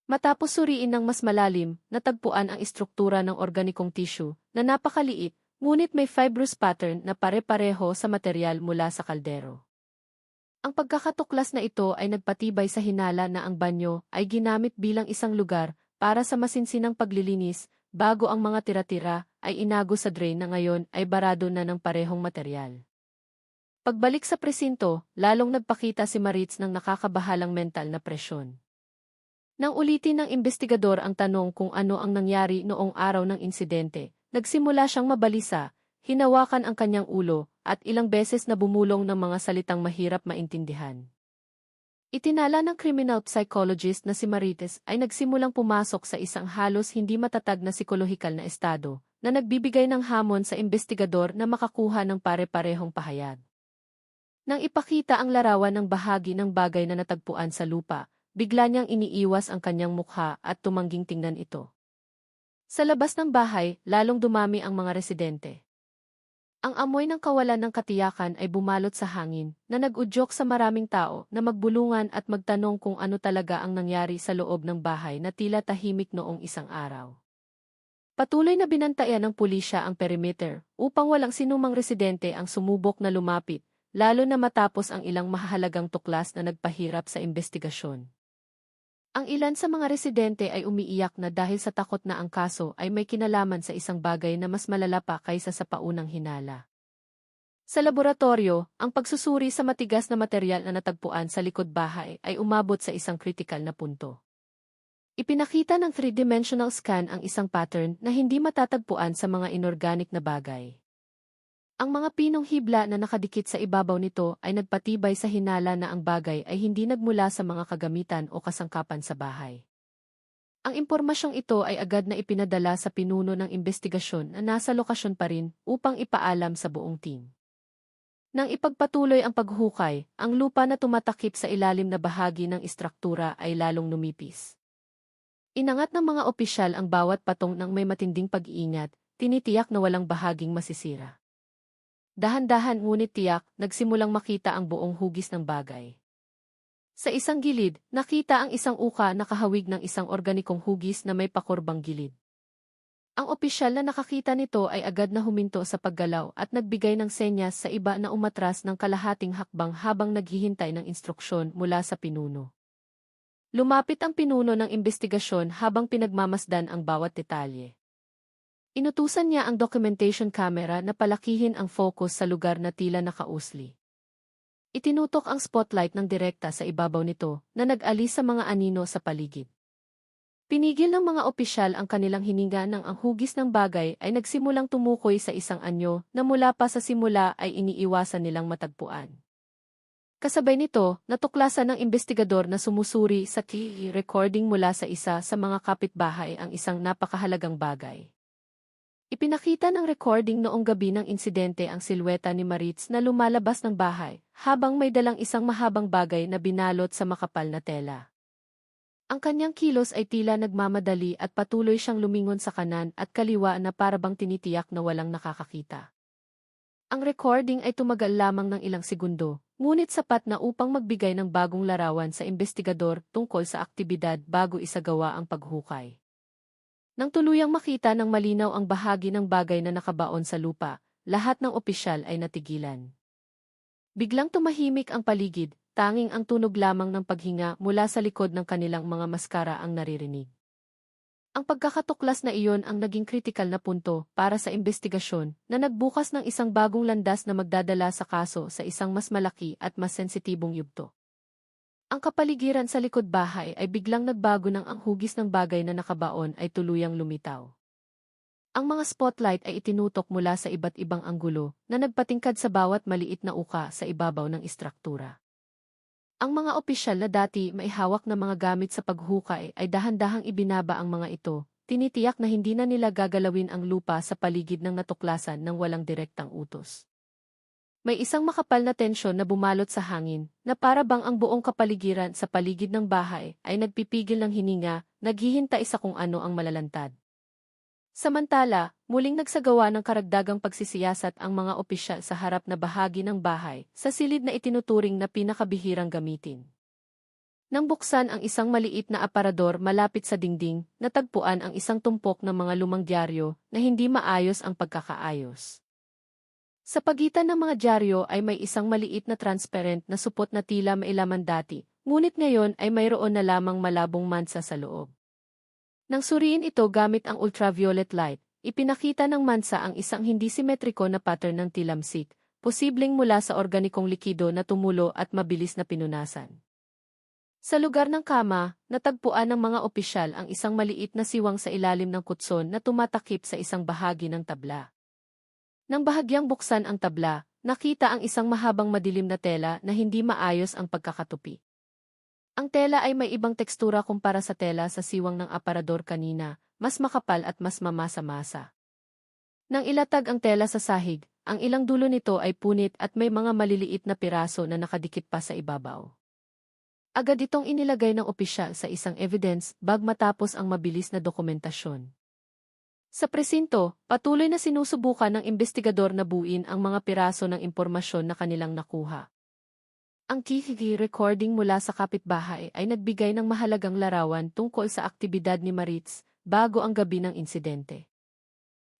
Matapos suriin ng mas malalim, natagpuan ang istruktura ng organikong tissue na napakaliit, ngunit may fibrous pattern na pare-pareho sa material mula sa kaldero. Ang pagkakatuklas na ito ay nagpatibay sa hinala na ang banyo ay ginamit bilang isang lugar para sa masinsinang paglilinis, bago ang mga tira-tira ay inago sa drain na ngayon ay barado na ng parehong materyal. Pagbalik sa presinto, lalong nagpakita si Maritz ng nakakabahalang mental na presyon. Nang ulitin ng investigador ang tanong kung ano ang nangyari noong araw ng insidente, nagsimula siyang mabalisa, hinawakan ang kanyang ulo, at ilang beses na bumulong ng mga salitang mahirap maintindihan. Itinala ng criminal psychologist na si Maritz ay nagsimulang pumasok sa isang halos hindi matatag na psikolohikal na estado, na nagbibigay ng hamon sa investigador na makakuha ng pare-parehong pahayag. Nang ipakita ang larawan ng bahagi ng bagay na natagpuan sa lupa, bigla niyang iniiwas ang kanyang mukha at tumangging tingnan ito. Sa labas ng bahay, lalong dumami ang mga residente. Ang amoy ng kawalan ng katiyakan ay bumalot sa hangin, na nag-udyok sa maraming tao na magbulungan at magtanong kung ano talaga ang nangyari sa loob ng bahay na tila tahimik noong isang araw. Patuloy na binantayan ng pulisya ang perimeter upang walang sinumang residente ang sumubok na lumapit, lalo na matapos ang ilang mahahalagang tuklas na nagpahirap sa investigasyon. Ang ilan sa mga residente ay umiiyak na dahil sa takot na ang kaso ay may kinalaman sa isang bagay na mas malala pa kaysa sa paunang hinala. Sa laboratorio, ang pagsusuri sa matigas na materyal na natagpuan sa likod bahay ay umabot sa isang kritikal na punto. Ipinakita ng three-dimensional scan ang isang pattern na hindi matatagpuan sa mga inorganic na bagay. Ang mga pinong hibla na nakadikit sa ibabaw nito ay nagpatibay sa hinala na ang bagay ay hindi nagmula sa mga kagamitan o kasangkapan sa bahay. Ang impormasyong ito ay agad na ipinadala sa pinuno ng investigasyon na nasa lokasyon pa rin upang ipaalam sa buong team. Nang ipagpatuloy ang paghukay, ang lupa na tumatakip sa ilalim na bahagi ng istruktura ay lalong numipis. Inangat ng mga opisyal ang bawat patong ng may matinding pag-iingat, tinitiyak na walang bahaging masisira. Dahan-dahan ngunit tiyak, nagsimulang makita ang buong hugis ng bagay. Sa isang gilid, nakita ang isang uka na kahawig ng isang organikong hugis na may pakurbang gilid. Ang opisyal na nakakita nito ay agad na huminto sa paggalaw at nagbigay ng senyas sa iba na umatras ng kalahating hakbang habang naghihintay ng instruksyon mula sa pinuno. Lumapit ang pinuno ng investigasyon habang pinagmamasdan ang bawat detalye. Inutusan niya ang documentation camera na palakihin ang focus sa lugar na tila nakausli. Itinutok ang spotlight ng direkta sa ibabaw nito na nag-alis sa mga anino sa paligid. Pinigil ng mga opisyal ang kanilang hininga nang ang hugis ng bagay ay nagsimulang tumukoy sa isang anyo na mula pa sa simula ay iniiwasan nilang matagpuan. Kasabay nito, natuklasan ng investigador na sumusuri sa key recording mula sa isa sa mga kapitbahay ang isang napakahalagang bagay. Ipinakita ng recording noong gabi ng insidente ang silweta ni Maritz na lumalabas ng bahay, habang may dalang isang mahabang bagay na binalot sa makapal na tela. Ang kanyang kilos ay tila nagmamadali at patuloy siyang lumingon sa kanan at kaliwa na parabang tinitiyak na walang nakakakita. Ang recording ay tumagal lamang ng ilang segundo, ngunit sapat na upang magbigay ng bagong larawan sa investigador tungkol sa aktibidad bago isagawa ang paghukay. Nang tuluyang makita ng malinaw ang bahagi ng bagay na nakabaon sa lupa, lahat ng opisyal ay natigilan. Biglang tumahimik ang paligid, tanging ang tunog lamang ng paghinga mula sa likod ng kanilang mga maskara ang naririnig. Ang pagkakatuklas na iyon ang naging kritikal na punto para sa investigasyon na nagbukas ng isang bagong landas na magdadala sa kaso sa isang mas malaki at mas sensitibong yugto. Ang kapaligiran sa likod bahay ay biglang nagbago nang ang hugis ng bagay na nakabaon ay tuluyang lumitaw. Ang mga spotlight ay itinutok mula sa iba't ibang anggulo na nagpatingkad sa bawat maliit na uka sa ibabaw ng istruktura. Ang mga opisyal na dati may hawak na mga gamit sa paghukay ay dahan-dahang ibinaba ang mga ito, tinitiyak na hindi na nila gagalawin ang lupa sa paligid ng natuklasan ng walang direktang utos. May isang makapal na tensyon na bumalot sa hangin, na para bang ang buong kapaligiran sa paligid ng bahay ay nagpipigil ng hininga, naghihintay sa kung ano ang malalantad. Samantala, muling nagsagawa ng karagdagang pagsisiyasat ang mga opisyal sa harap na bahagi ng bahay, sa silid na itinuturing na pinakabihirang gamitin. Nang buksan ang isang maliit na aparador malapit sa dingding, natagpuan ang isang tumpok ng mga lumang dyaryo na hindi maayos ang pagkakaayos. Sa pagitan ng mga dyaryo ay may isang maliit na transparent na supot na tila mailaman dati, ngunit ngayon ay mayroon na lamang malabong mansa sa loob. Nang suriin ito gamit ang ultraviolet light, ipinakita ng mansa ang isang hindi simetriko na pattern ng tilamsik, posibleng mula sa organikong likido na tumulo at mabilis na pinunasan. Sa lugar ng kama, natagpuan ng mga opisyal ang isang maliit na siwang sa ilalim ng kutson na tumatakip sa isang bahagi ng tabla. Nang bahagyang buksan ang tabla, nakita ang isang mahabang madilim na tela na hindi maayos ang pagkakatupi. Ang tela ay may ibang tekstura kumpara sa tela sa siwang ng aparador kanina, mas makapal at mas mamasa-masa. Nang ilatag ang tela sa sahig, ang ilang dulo nito ay punit at may mga maliliit na piraso na nakadikit pa sa ibabaw. Agad itong inilagay ng opisyal sa isang evidence bag matapos ang mabilis na dokumentasyon. Sa presinto, patuloy na sinusubukan ng investigador na buuin ang mga piraso ng impormasyon na kanilang nakuha. Ang key recording mula sa kapitbahay ay nagbigay ng mahalagang larawan tungkol sa aktibidad ni Maritz bago ang gabi ng insidente.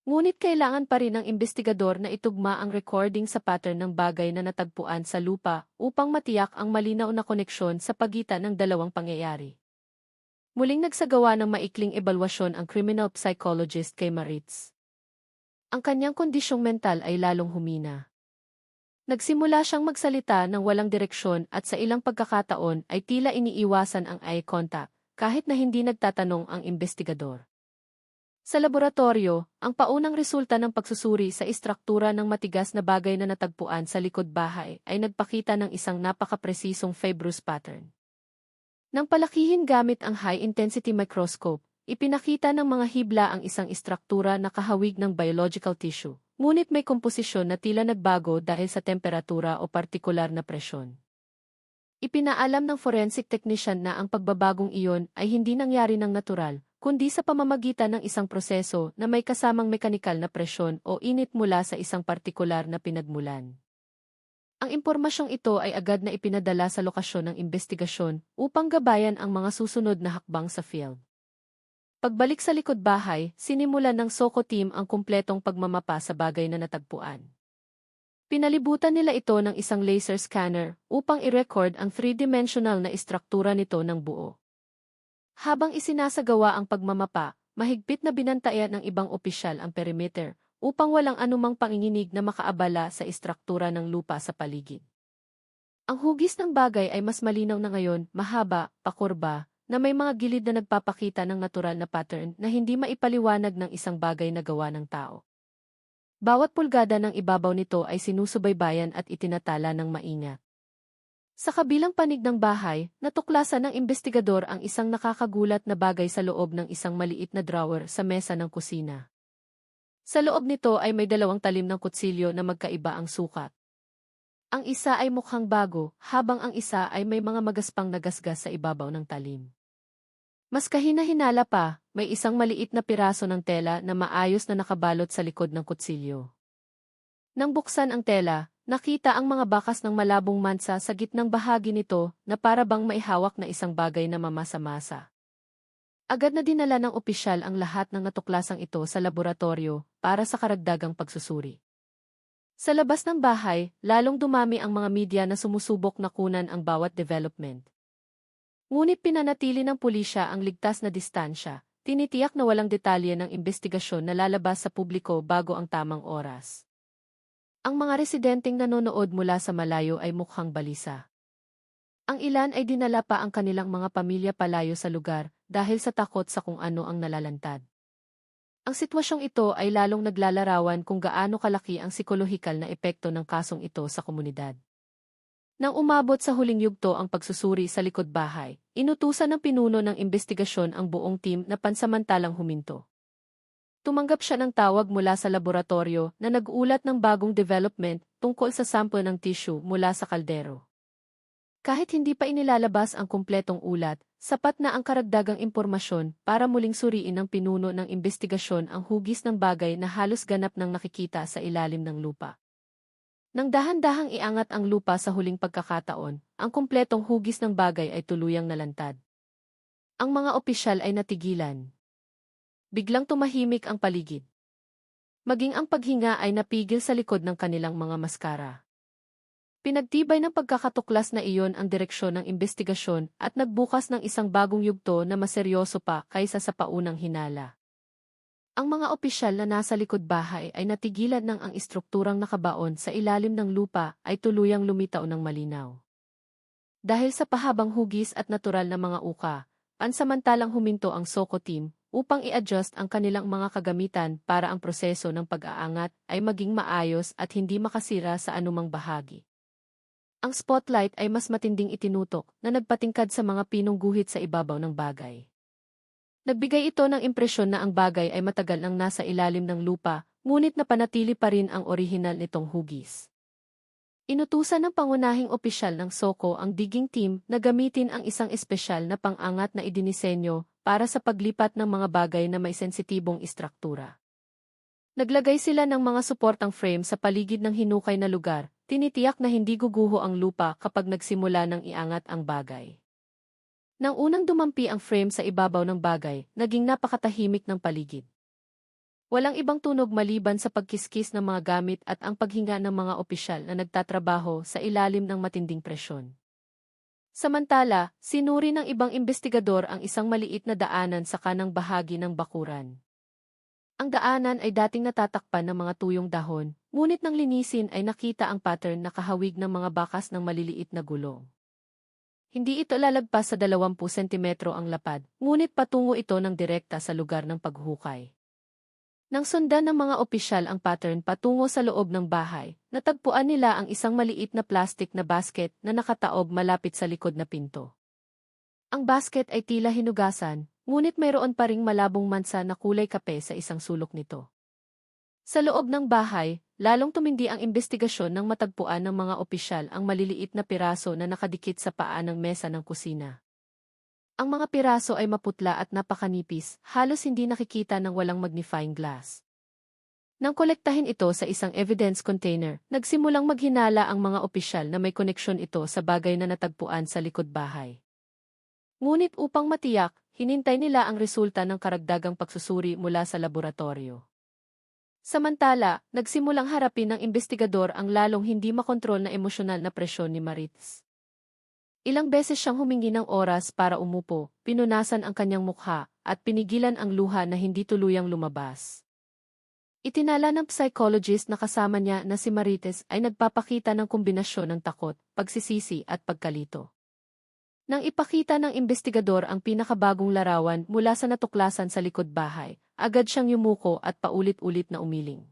Ngunit kailangan pa rin ng investigador na itugma ang recording sa pattern ng bagay na natagpuan sa lupa upang matiyak ang malinaw na koneksyon sa pagitan ng dalawang pangyayari. Muling nagsagawa ng maikling ebalwasyon ang criminal psychologist kay Maritz. Ang kanyang kondisyong mental ay lalong humina. Nagsimula siyang magsalita ng walang direksyon at sa ilang pagkakataon ay tila iniiwasan ang eye contact kahit na hindi nagtatanong ang investigador. Sa laboratorio, ang paunang resulta ng pagsusuri sa istruktura ng matigas na bagay na natagpuan sa likod bahay ay nagpakita ng isang napakapresisong fibrous pattern. Nang palakihin gamit ang high-intensity microscope, ipinakita ng mga hibla ang isang istruktura na kahawig ng biological tissue, ngunit may komposisyon na tila nagbago dahil sa temperatura o partikular na presyon. Ipinaalam ng forensic technician na ang pagbabagong iyon ay hindi nangyari ng natural, kundi sa pamamagitan ng isang proseso na may kasamang mekanikal na presyon o init mula sa isang partikular na pinagmulan. Ang impormasyong ito ay agad na ipinadala sa lokasyon ng investigasyon upang gabayan ang mga susunod na hakbang sa field. Pagbalik sa likod bahay, sinimulan ng SOCO team ang kumpletong pagmamapa sa bagay na natagpuan. Pinalibutan nila ito ng isang laser scanner upang i-record ang three-dimensional na istruktura nito ng buo. Habang isinasagawa ang pagmamapa, mahigpit na binantayan ng ibang opisyal ang perimeter, upang walang anumang panginginig na makaabala sa istruktura ng lupa sa paligid. Ang hugis ng bagay ay mas malinaw na ngayon, mahaba, pakurba, na may mga gilid na nagpapakita ng natural na pattern na hindi maipaliwanag ng isang bagay na gawa ng tao. Bawat pulgada ng ibabaw nito ay sinusubaybayan at itinatala ng maingat. Sa kabilang panig ng bahay, natuklasan ng investigador ang isang nakakagulat na bagay sa loob ng isang maliit na drawer sa mesa ng kusina. Sa loob nito ay may dalawang talim ng kutsilyo na magkaiba ang sukat. Ang isa ay mukhang bago, habang ang isa ay may mga magaspang nagasgas sa ibabaw ng talim. Mas kahina-hinala pa, may isang maliit na piraso ng tela na maayos na nakabalot sa likod ng kutsilyo. Nang buksan ang tela, nakita ang mga bakas ng malabong mansa sa gitnang bahagi nito na para bang maihawak na isang bagay na mamasa-masa. Agad na dinala ng opisyal ang lahat ng natuklasang ito sa laboratorio para sa karagdagang pagsusuri. Sa labas ng bahay, lalong dumami ang mga media na sumusubok na kunan ang bawat development. Ngunit pinanatili ng pulisya ang ligtas na distansya, tinitiyak na walang detalye ng investigasyon na lalabas sa publiko bago ang tamang oras. Ang mga residenteng nanonood mula sa malayo ay mukhang balisa. Ang ilan ay dinala pa ang kanilang mga pamilya palayo sa lugar dahil sa takot sa kung ano ang nalalantad. Ang sitwasyong ito ay lalong naglalarawan kung gaano kalaki ang psikolohikal na epekto ng kasong ito sa komunidad. Nang umabot sa huling yugto ang pagsusuri sa likod bahay, inutusan ng pinuno ng investigasyon ang buong team na pansamantalang huminto. Tumanggap siya ng tawag mula sa laboratorio na nag-ulat ng bagong development tungkol sa sample ng tissue mula sa kaldero. Kahit hindi pa inilalabas ang kumpletong ulat, sapat na ang karagdagang impormasyon para muling suriin ng pinuno ng investigasyon ang hugis ng bagay na halos ganap nang nakikita sa ilalim ng lupa. Nang dahan-dahang iangat ang lupa sa huling pagkakataon, ang kumpletong hugis ng bagay ay tuluyang nalantad. Ang mga opisyal ay natigilan. Biglang tumahimik ang paligid. Maging ang paghinga ay napigil sa likod ng kanilang mga maskara. Pinagtibay ng pagkakatuklas na iyon ang direksyon ng imbestigasyon at nagbukas ng isang bagong yugto na maseryoso pa kaysa sa paunang hinala. Ang mga opisyal na nasa likod bahay ay natigilan ng ang istrukturang nakabaon sa ilalim ng lupa ay tuluyang lumitaw ng malinaw. Dahil sa pahabang hugis at natural na mga uka, pansamantalang huminto ang Soko team upang i-adjust ang kanilang mga kagamitan para ang proseso ng pag-aangat ay maging maayos at hindi makasira sa anumang bahagi. Ang spotlight ay mas matinding itinutok na nagpatingkad sa mga pinong guhit sa ibabaw ng bagay. Nagbigay ito ng impresyon na ang bagay ay matagal nang nasa ilalim ng lupa, ngunit napanatili pa rin ang orihinal nitong hugis. Inutusan ng pangunahing opisyal ng Soko ang digging team na gamitin ang isang espesyal na pang-angat na idinisenyo para sa paglipat ng mga bagay na may sensitibong istruktura. Naglagay sila ng mga suportang frame sa paligid ng hinukay na lugar, tinitiyak na hindi guguho ang lupa kapag nagsimula ng iangat ang bagay. Nang unang dumampi ang frame sa ibabaw ng bagay, naging napakatahimik ng paligid. Walang ibang tunog maliban sa pagkiskis ng mga gamit at ang paghinga ng mga opisyal na nagtatrabaho sa ilalim ng matinding presyon. Samantala, sinuri ng ibang investigador ang isang maliit na daanan sa kanang bahagi ng bakuran. Ang daanan ay dating natatakpan ng mga tuyong dahon, ngunit nang linisin ay nakita ang pattern na kahawig ng mga bakas ng maliliit na gulong. Hindi ito lalagpas sa 20 sentimetro ang lapad, ngunit patungo ito ng direkta sa lugar ng paghukay. Nang sundan ng mga opisyal ang pattern patungo sa loob ng bahay, natagpuan nila ang isang maliit na plastic na basket na nakataob malapit sa likod na pinto. Ang basket ay tila hinugasan, ngunit mayroon pa ring malabong mansa na kulay kape sa isang sulok nito. Sa loob ng bahay, lalong tumindi ang imbestigasyon nang matagpuan ng mga opisyal ang maliliit na piraso na nakadikit sa paa ng mesa ng kusina. Ang mga piraso ay maputla at napakanipis, halos hindi nakikita ng walang magnifying glass. Nang kolektahin ito sa isang evidence container, nagsimulang maghinala ang mga opisyal na may koneksyon ito sa bagay na natagpuan sa likod bahay. Ngunit upang matiyak, hinintay nila ang resulta ng karagdagang pagsusuri mula sa laboratorio. Samantala, nagsimulang harapin ng investigador ang lalong hindi makontrol na emosyonal na presyon ni Maritz. Ilang beses siyang humingi ng oras para umupo, pinunasan ang kanyang mukha, at pinigilan ang luha na hindi tuluyang lumabas. Itinala ng psychologist na kasama niya na si Maritz ay nagpapakita ng kombinasyon ng takot, pagsisisi at pagkalito. Nang ipakita ng investigador ang pinakabagong larawan mula sa natuklasan sa likod bahay, agad siyang yumuko at paulit-ulit na umiling.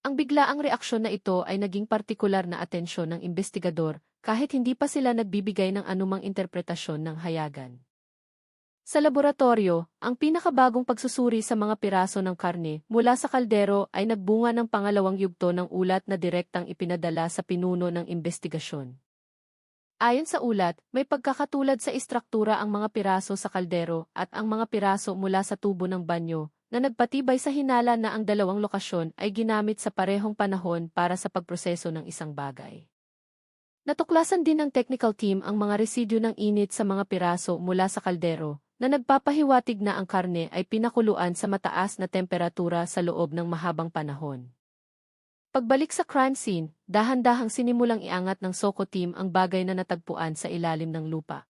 Ang biglaang reaksyon na ito ay naging partikular na atensyon ng investigador kahit hindi pa sila nagbibigay ng anumang interpretasyon ng hayagan. Sa laboratorio, ang pinakabagong pagsusuri sa mga piraso ng karne mula sa kaldero ay nagbunga ng pangalawang yugto ng ulat na direktang ipinadala sa pinuno ng investigasyon. Ayon sa ulat, may pagkakatulad sa istruktura ang mga piraso sa kaldero at ang mga piraso mula sa tubo ng banyo na nagpatibay sa hinala na ang dalawang lokasyon ay ginamit sa parehong panahon para sa pagproseso ng isang bagay. Natuklasan din ng technical team ang mga residue ng init sa mga piraso mula sa kaldero na nagpapahiwatig na ang karne ay pinakuluan sa mataas na temperatura sa loob ng mahabang panahon. Pagbalik sa crime scene, dahan-dahang sinimulang iangat ng Soko team ang bagay na natagpuan sa ilalim ng lupa.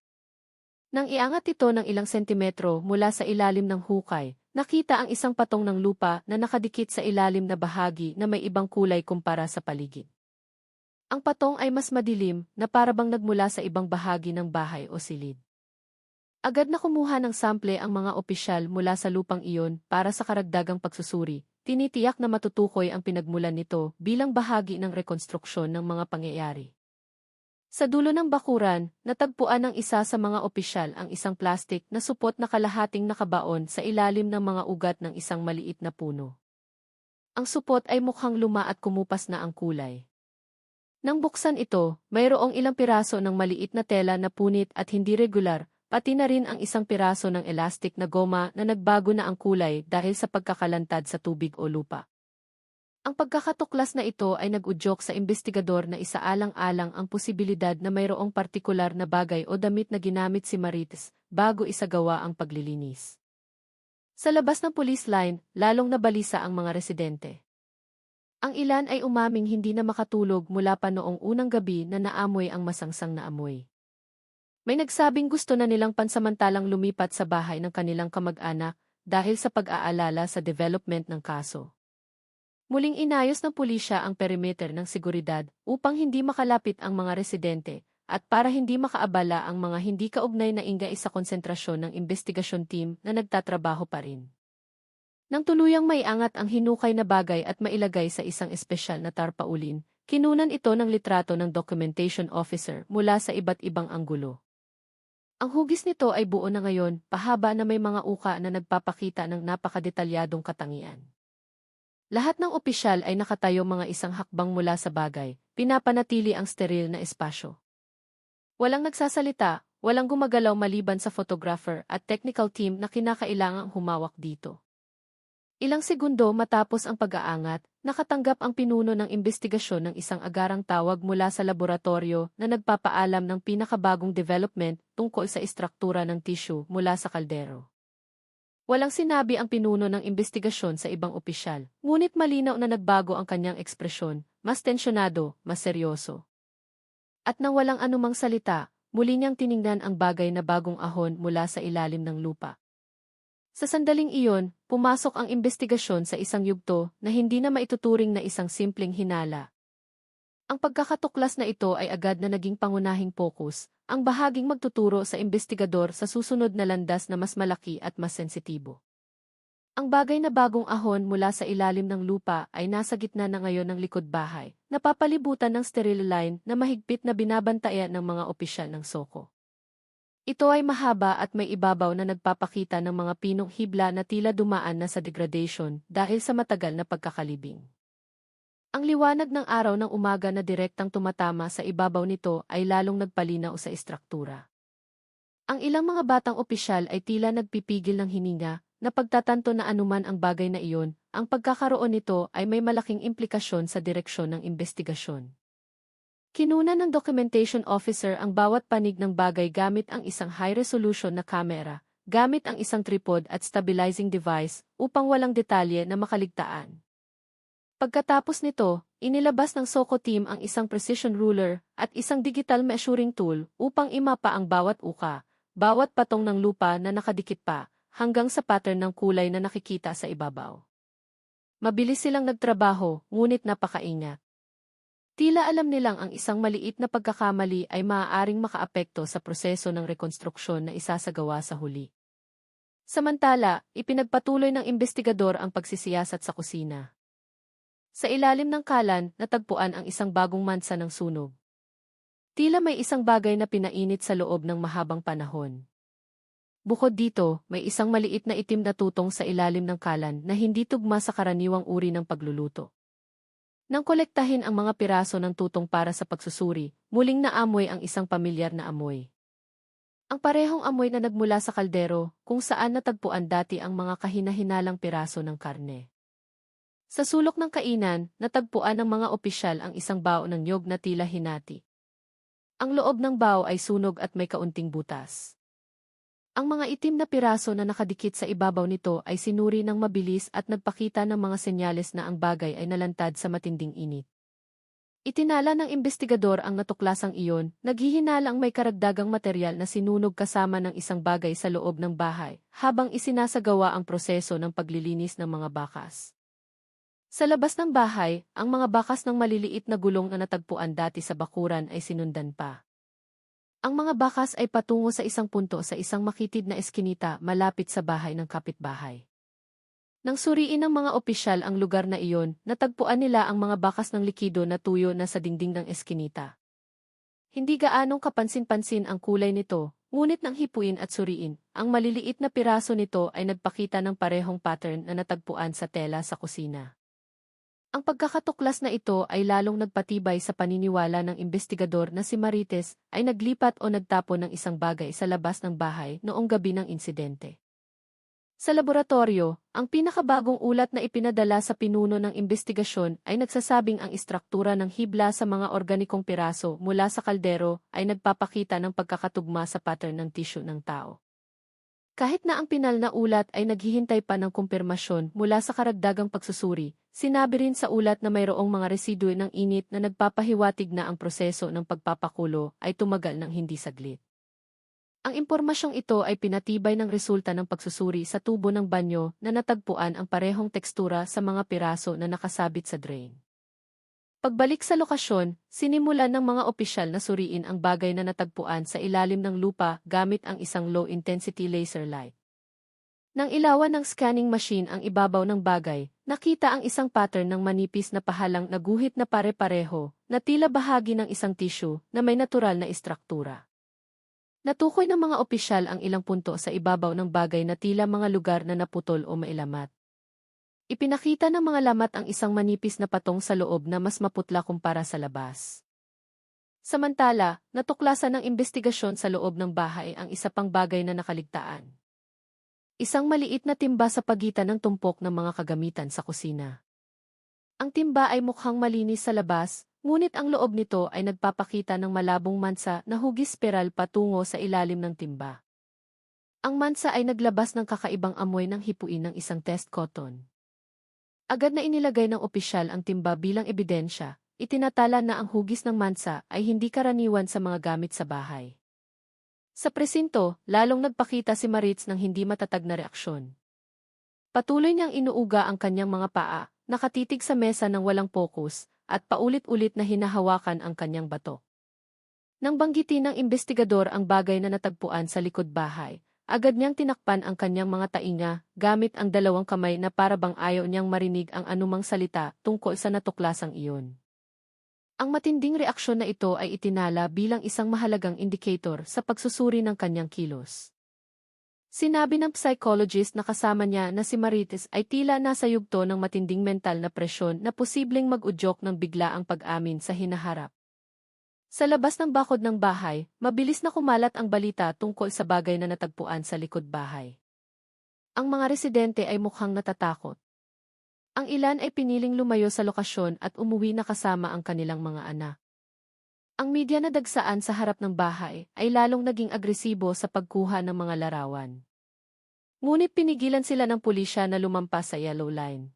Nang iangat ito ng ilang sentimetro mula sa ilalim ng hukay, nakita ang isang patong ng lupa na nakadikit sa ilalim na bahagi na may ibang kulay kumpara sa paligid. Ang patong ay mas madilim na parabang nagmula sa ibang bahagi ng bahay o silid. Agad na kumuha ng sample ang mga opisyal mula sa lupang iyon para sa karagdagang pagsusuri. Tinitiyak na matutukoy ang pinagmulan nito bilang bahagi ng rekonstruksyon ng mga pangyayari. Sa dulo ng bakuran, natagpuan ng isa sa mga opisyal ang isang plastik na supot na kalahating nakabaon sa ilalim ng mga ugat ng isang maliit na puno. Ang supot ay mukhang luma at kumupas na ang kulay. Nang buksan ito, mayroong ilang piraso ng maliit na tela na punit at hindi regular, pati na rin ang isang piraso ng elastic na goma na nagbago na ang kulay dahil sa pagkakalantad sa tubig o lupa. Ang pagkakatuklas na ito ay nag-udyok sa investigador na isaalang-alang ang posibilidad na mayroong partikular na bagay o damit na ginamit si Maritz bago isagawa ang paglilinis. Sa labas ng police line, lalong nabalisa ang mga residente. Ang ilan ay umaming hindi na makatulog mula pa noong unang gabi na naamoy ang masangsang na amoy. May nagsabing gusto na nilang pansamantalang lumipat sa bahay ng kanilang kamag-anak dahil sa pag-aalala sa development ng kaso. Muling inayos ng pulisya ang perimeter ng seguridad upang hindi makalapit ang mga residente at para hindi makaabala ang mga hindi kaugnay na ingay sa konsentrasyon ng investigasyon team na nagtatrabaho pa rin. Nang tuluyang maiangat ang hinukay na bagay at mailagay sa isang espesyal na tarpaulin, kinunan ito ng litrato ng documentation officer mula sa iba't ibang anggulo. Ang hugis nito ay buo na ngayon, pahaba na may mga uka na nagpapakita ng napakadetalyadong katangian. Lahat ng opisyal ay nakatayo mga isang hakbang mula sa bagay, pinapanatili ang steril na espasyo. Walang nagsasalita, walang gumagalaw maliban sa photographer at technical team na kinakailangang humawak dito. Ilang segundo matapos ang pag-aangat, nakatanggap ang pinuno ng investigasyon ng isang agarang tawag mula sa laboratorio na nagpapaalam ng pinakabagong development tungkol sa istruktura ng tissue mula sa kaldero. Walang sinabi ang pinuno ng investigasyon sa ibang opisyal, ngunit malinaw na nagbago ang kanyang ekspresyon, mas tensyonado, mas seryoso. At nang walang anumang salita, muli niyang tiningnan ang bagay na bagong ahon mula sa ilalim ng lupa. Sa sandaling iyon, pumasok ang investigasyon sa isang yugto na hindi na maituturing na isang simpleng hinala. Ang pagkakatuklas na ito ay agad na naging pangunahing pokus, ang bahaging magtuturo sa investigador sa susunod na landas na mas malaki at mas sensitibo. Ang bagay na bagong ahon mula sa ilalim ng lupa ay nasa gitna na ngayon ng likod bahay, napapalibutan ng sterile line na mahigpit na binabantayan ng mga opisyal ng SOCO. Ito ay mahaba at may ibabaw na nagpapakita ng mga pinong hibla na tila dumaan na sa degradation dahil sa matagal na pagkakalibing. Ang liwanag ng araw ng umaga na direktang tumatama sa ibabaw nito ay lalong nagpalinaw sa istruktura. Ang ilang mga batang opisyal ay tila nagpipigil ng hininga na pagtatanto na anuman ang bagay na iyon, ang pagkakaroon nito ay may malaking implikasyon sa direksyon ng investigasyon. Kinuna ng documentation officer ang bawat panig ng bagay gamit ang isang high-resolution na kamera, gamit ang isang tripod at stabilizing device upang walang detalye na makaligtaan. Pagkatapos nito, inilabas ng SOCO team ang isang precision ruler at isang digital measuring tool upang imapa ang bawat uka, bawat patong ng lupa na nakadikit pa, hanggang sa pattern ng kulay na nakikita sa ibabaw. Mabilis silang nagtrabaho, ngunit napakaingat. Tila alam nilang ang isang maliit na pagkakamali ay maaaring makaapekto sa proseso ng rekonstruksyon na isasagawa sa huli. Samantala, ipinagpatuloy ng investigador ang pagsisiyasat sa kusina. Sa ilalim ng kalan, natagpuan ang isang bagong mansa ng sunog. Tila may isang bagay na pinainit sa loob ng mahabang panahon. Bukod dito, may isang maliit na itim na tutong sa ilalim ng kalan na hindi tugma sa karaniwang uri ng pagluluto. Nang kolektahin ang mga piraso ng tutong para sa pagsusuri, muling naamoy ang isang pamilyar na amoy. Ang parehong amoy na nagmula sa kaldero, kung saan natagpuan dati ang mga kahina-hinalang piraso ng karne. Sa sulok ng kainan, natagpuan ng mga opisyal ang isang bao ng niyog na tila hinati. Ang loob ng bao ay sunog at may kaunting butas. Ang mga itim na piraso na nakadikit sa ibabaw nito ay sinuri ng mabilis at nagpakita ng mga senyales na ang bagay ay nalantad sa matinding init. Itinala ng investigador ang natuklasang iyon, naghihinalang may karagdagang materyal na sinunog kasama ng isang bagay sa loob ng bahay, habang isinasagawa ang proseso ng paglilinis ng mga bakas. Sa labas ng bahay, ang mga bakas ng maliliit na gulong na natagpuan dati sa bakuran ay sinundan pa. Ang mga bakas ay patungo sa isang punto sa isang makitid na eskinita malapit sa bahay ng kapitbahay. Nang suriin ng mga opisyal ang lugar na iyon, natagpuan nila ang mga bakas ng likido na tuyo na sa dingding ng eskinita. Hindi gaanong kapansin-pansin ang kulay nito, ngunit nang hipuin at suriin, ang maliliit na piraso nito ay nagpakita ng parehong pattern na natagpuan sa tela sa kusina. Ang pagkakatuklas na ito ay lalong nagpatibay sa paniniwala ng investigador na si Marites ay naglipat o nagtapon ng isang bagay sa labas ng bahay noong gabi ng insidente. Sa laboratorio, ang pinakabagong ulat na ipinadala sa pinuno ng investigasyon ay nagsasabing ang istruktura ng hibla sa mga organikong piraso mula sa kaldero ay nagpapakita ng pagkakatugma sa pattern ng tissue ng tao. Kahit na ang pinal na ulat ay naghihintay pa ng kumpirmasyon mula sa karagdagang pagsusuri, sinabi rin sa ulat na mayroong mga residuo ng init na nagpapahiwatig na ang proseso ng pagpapakulo ay tumagal ng hindi saglit. Ang impormasyong ito ay pinatibay ng resulta ng pagsusuri sa tubo ng banyo na natagpuan ang parehong tekstura sa mga piraso na nakasabit sa drain. Pagbalik sa lokasyon, sinimulan ng mga opisyal na suriin ang bagay na natagpuan sa ilalim ng lupa gamit ang isang low-intensity laser light. Nang ilawan ng scanning machine ang ibabaw ng bagay, nakita ang isang pattern ng manipis na pahalang na guhit na pare-pareho, na tila bahagi ng isang tissue na may natural na istruktura. Natukoy ng mga opisyal ang ilang punto sa ibabaw ng bagay na tila mga lugar na naputol o mailamat. Ipinakita ng mga lamat ang isang manipis na patong sa loob na mas maputla kumpara sa labas. Samantala, natuklasan ng investigasyon sa loob ng bahay ang isa pang bagay na nakaligtaan. Isang maliit na timba sa pagitan ng tumpok ng mga kagamitan sa kusina. Ang timba ay mukhang malinis sa labas, ngunit ang loob nito ay nagpapakita ng malabong mansa na hugis spiral patungo sa ilalim ng timba. Ang mansa ay naglabas ng kakaibang amoy ng hipuin ng isang test cotton. Agad na inilagay ng opisyal ang timba bilang ebidensya, itinatala na ang hugis ng mansa ay hindi karaniwan sa mga gamit sa bahay. Sa presinto, lalong nagpakita si Maritz ng hindi matatag na reaksyon. Patuloy niyang inuuga ang kanyang mga paa, nakatitig sa mesa ng walang pokus, at paulit-ulit na hinahawakan ang kanyang bato. Nang banggitin ng investigador ang bagay na natagpuan sa likod bahay, agad niyang tinakpan ang kanyang mga tainga, gamit ang dalawang kamay na parabang ayaw niyang marinig ang anumang salita tungkol sa natuklasang iyon. Ang matinding reaksyon na ito ay itinala bilang isang mahalagang indikator sa pagsusuri ng kanyang kilos. Sinabi ng psychologist na kasama niya na si Maritz ay tila nasa yugto ng matinding mental na presyon na posibleng mag-udyok ng biglaang pag-amin sa hinaharap. Sa labas ng bakod ng bahay, mabilis na kumalat ang balita tungkol sa bagay na natagpuan sa likod bahay. Ang mga residente ay mukhang natatakot. Ang ilan ay piniling lumayo sa lokasyon at umuwi na kasama ang kanilang mga anak. Ang media na dagsaan sa harap ng bahay ay lalong naging agresibo sa pagkuha ng mga larawan. Ngunit pinigilan sila ng pulisya na lumampas sa yellow line.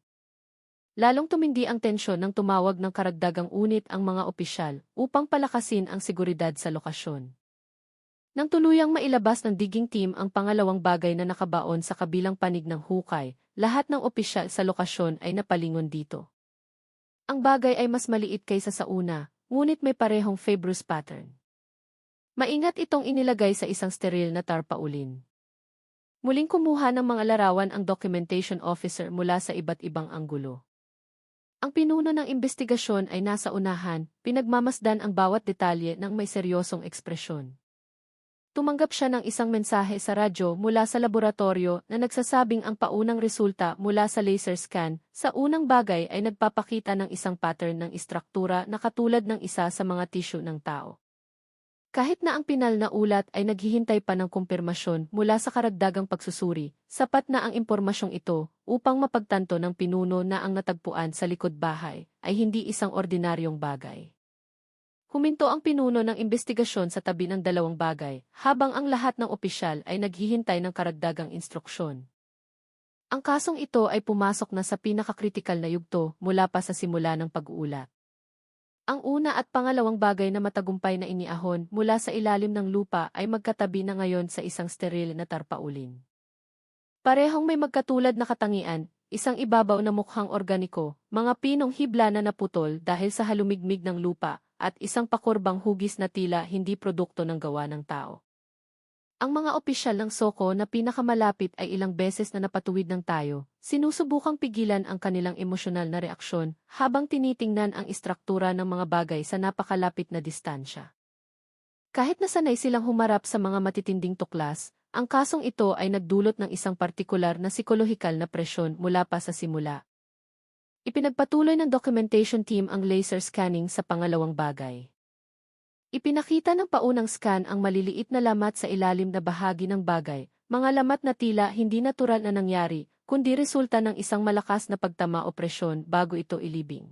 Lalong tumindi ang tensyon nang tumawag ng karagdagang unit ang mga opisyal upang palakasin ang seguridad sa lokasyon. Nang tuluyang mailabas ng digging team ang pangalawang bagay na nakabaon sa kabilang panig ng hukay, lahat ng opisyal sa lokasyon ay napalingon dito. Ang bagay ay mas maliit kaysa sa una, ngunit may parehong fibrous pattern. Maingat itong inilagay sa isang steril na tarpaulin. Muling kumuha ng mga larawan ang documentation officer mula sa iba't ibang anggulo. Ang pinuno ng investigasyon ay nasa unahan, pinagmamasdan ang bawat detalye ng may seryosong ekspresyon. Tumanggap siya ng isang mensahe sa radyo mula sa laboratorio na nagsasabing ang paunang resulta mula sa laser scan sa unang bagay ay nagpapakita ng isang pattern ng istruktura na katulad ng isa sa mga tissue ng tao. Kahit na ang pinal na ulat ay naghihintay pa ng kumpirmasyon mula sa karagdagang pagsusuri, sapat na ang impormasyong ito upang mapagtanto ng pinuno na ang natagpuan sa likod bahay ay hindi isang ordinaryong bagay. Huminto ang pinuno ng investigasyon sa tabi ng dalawang bagay, habang ang lahat ng opisyal ay naghihintay ng karagdagang instruksyon. Ang kasong ito ay pumasok na sa pinakakritikal na yugto mula pa sa simula ng pag-uulat. Ang una at pangalawang bagay na matagumpay na iniahon mula sa ilalim ng lupa ay magkatabi na ngayon sa isang steril na tarpaulin. Parehong may magkatulad na katangian, isang ibabaw na mukhang organiko, mga pinong hibla na naputol dahil sa halumigmig ng lupa, at isang pakurbang hugis na tila hindi produkto ng gawa ng tao. Ang mga opisyal ng SOCO na pinakamalapit ay ilang beses na napatuwid ng tayo, sinusubukang pigilan ang kanilang emosyonal na reaksyon habang tinitingnan ang istruktura ng mga bagay sa napakalapit na distansya. Kahit nasanay silang humarap sa mga matitinding tuklas, ang kasong ito ay nagdulot ng isang partikular na psikolohikal na presyon mula pa sa simula. Ipinagpatuloy ng documentation team ang laser scanning sa pangalawang bagay. Ipinakita ng paunang scan ang maliliit na lamat sa ilalim na bahagi ng bagay, mga lamat na tila hindi natural na nangyari, kundi resulta ng isang malakas na pagtama o presyon bago ito ilibing.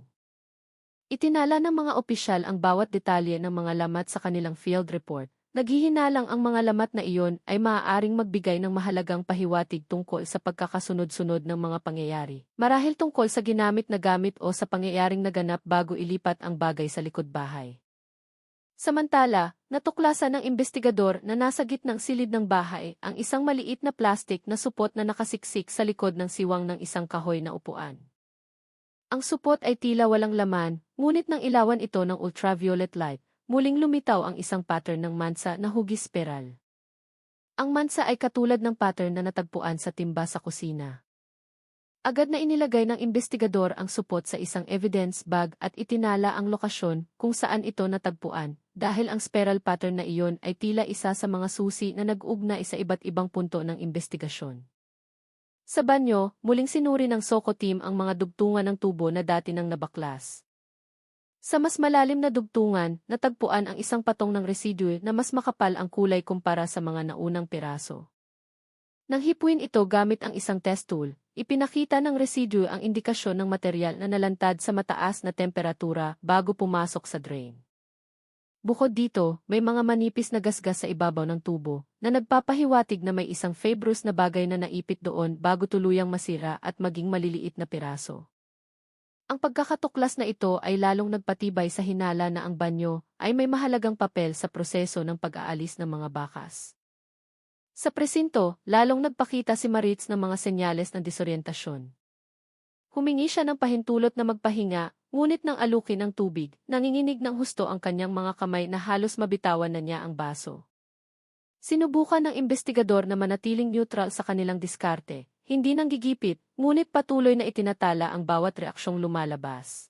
Itinala ng mga opisyal ang bawat detalye ng mga lamat sa kanilang field report, Naghihinalang ang mga lamat na iyon ay maaaring magbigay ng mahalagang pahiwatig tungkol sa pagkakasunod-sunod ng mga pangyayari. Marahil tungkol sa ginamit na gamit o sa pangyayaring naganap bago ilipat ang bagay sa likod bahay. Samantala, natuklasan ng investigador na nasa gitnang silid ng bahay ang isang maliit na plastik na supot na nakasiksik sa likod ng siwang ng isang kahoy na upuan. Ang supot ay tila walang laman, ngunit nang ilawan ito ng ultraviolet light, muling lumitaw ang isang pattern ng mansa na hugis spiral. Ang mansa ay katulad ng pattern na natagpuan sa timba sa kusina. Agad na inilagay ng investigador ang supot sa isang evidence bag at itinala ang lokasyon kung saan ito natagpuan, dahil ang spiral pattern na iyon ay tila isa sa mga susi na nag-ugnay sa iba't ibang punto ng investigasyon. Sa banyo, muling sinuri ng SOCO team ang mga dugtungan ng tubo na dati nang nabaklas. Sa mas malalim na dugtungan, natagpuan ang isang patong ng residue na mas makapal ang kulay kumpara sa mga naunang piraso. Nang hipuin ito gamit ang isang test tool, ipinakita ng residue ang indikasyon ng material na nalantad sa mataas na temperatura bago pumasok sa drain. Bukod dito, may mga manipis na gasgas sa ibabaw ng tubo na nagpapahiwatig na may isang fibrous na bagay na naipit doon bago tuluyang masira at maging maliliit na piraso. Ang pagkakatuklas na ito ay lalong nagpatibay sa hinala na ang banyo ay may mahalagang papel sa proseso ng pag-aalis ng mga bakas. Sa presinto, lalong nagpakita si Maritz ng mga senyales ng disoryentasyon. Humingi siya ng pahintulot na magpahinga, ngunit nang alukin ng tubig, nanginginig ng husto ang kanyang mga kamay na halos mabitawan na niya ang baso. Sinubukan ng investigador na manatiling neutral sa kanilang diskarte, hindi nang gigipit, ngunit patuloy na itinatala ang bawat reaksyong lumalabas.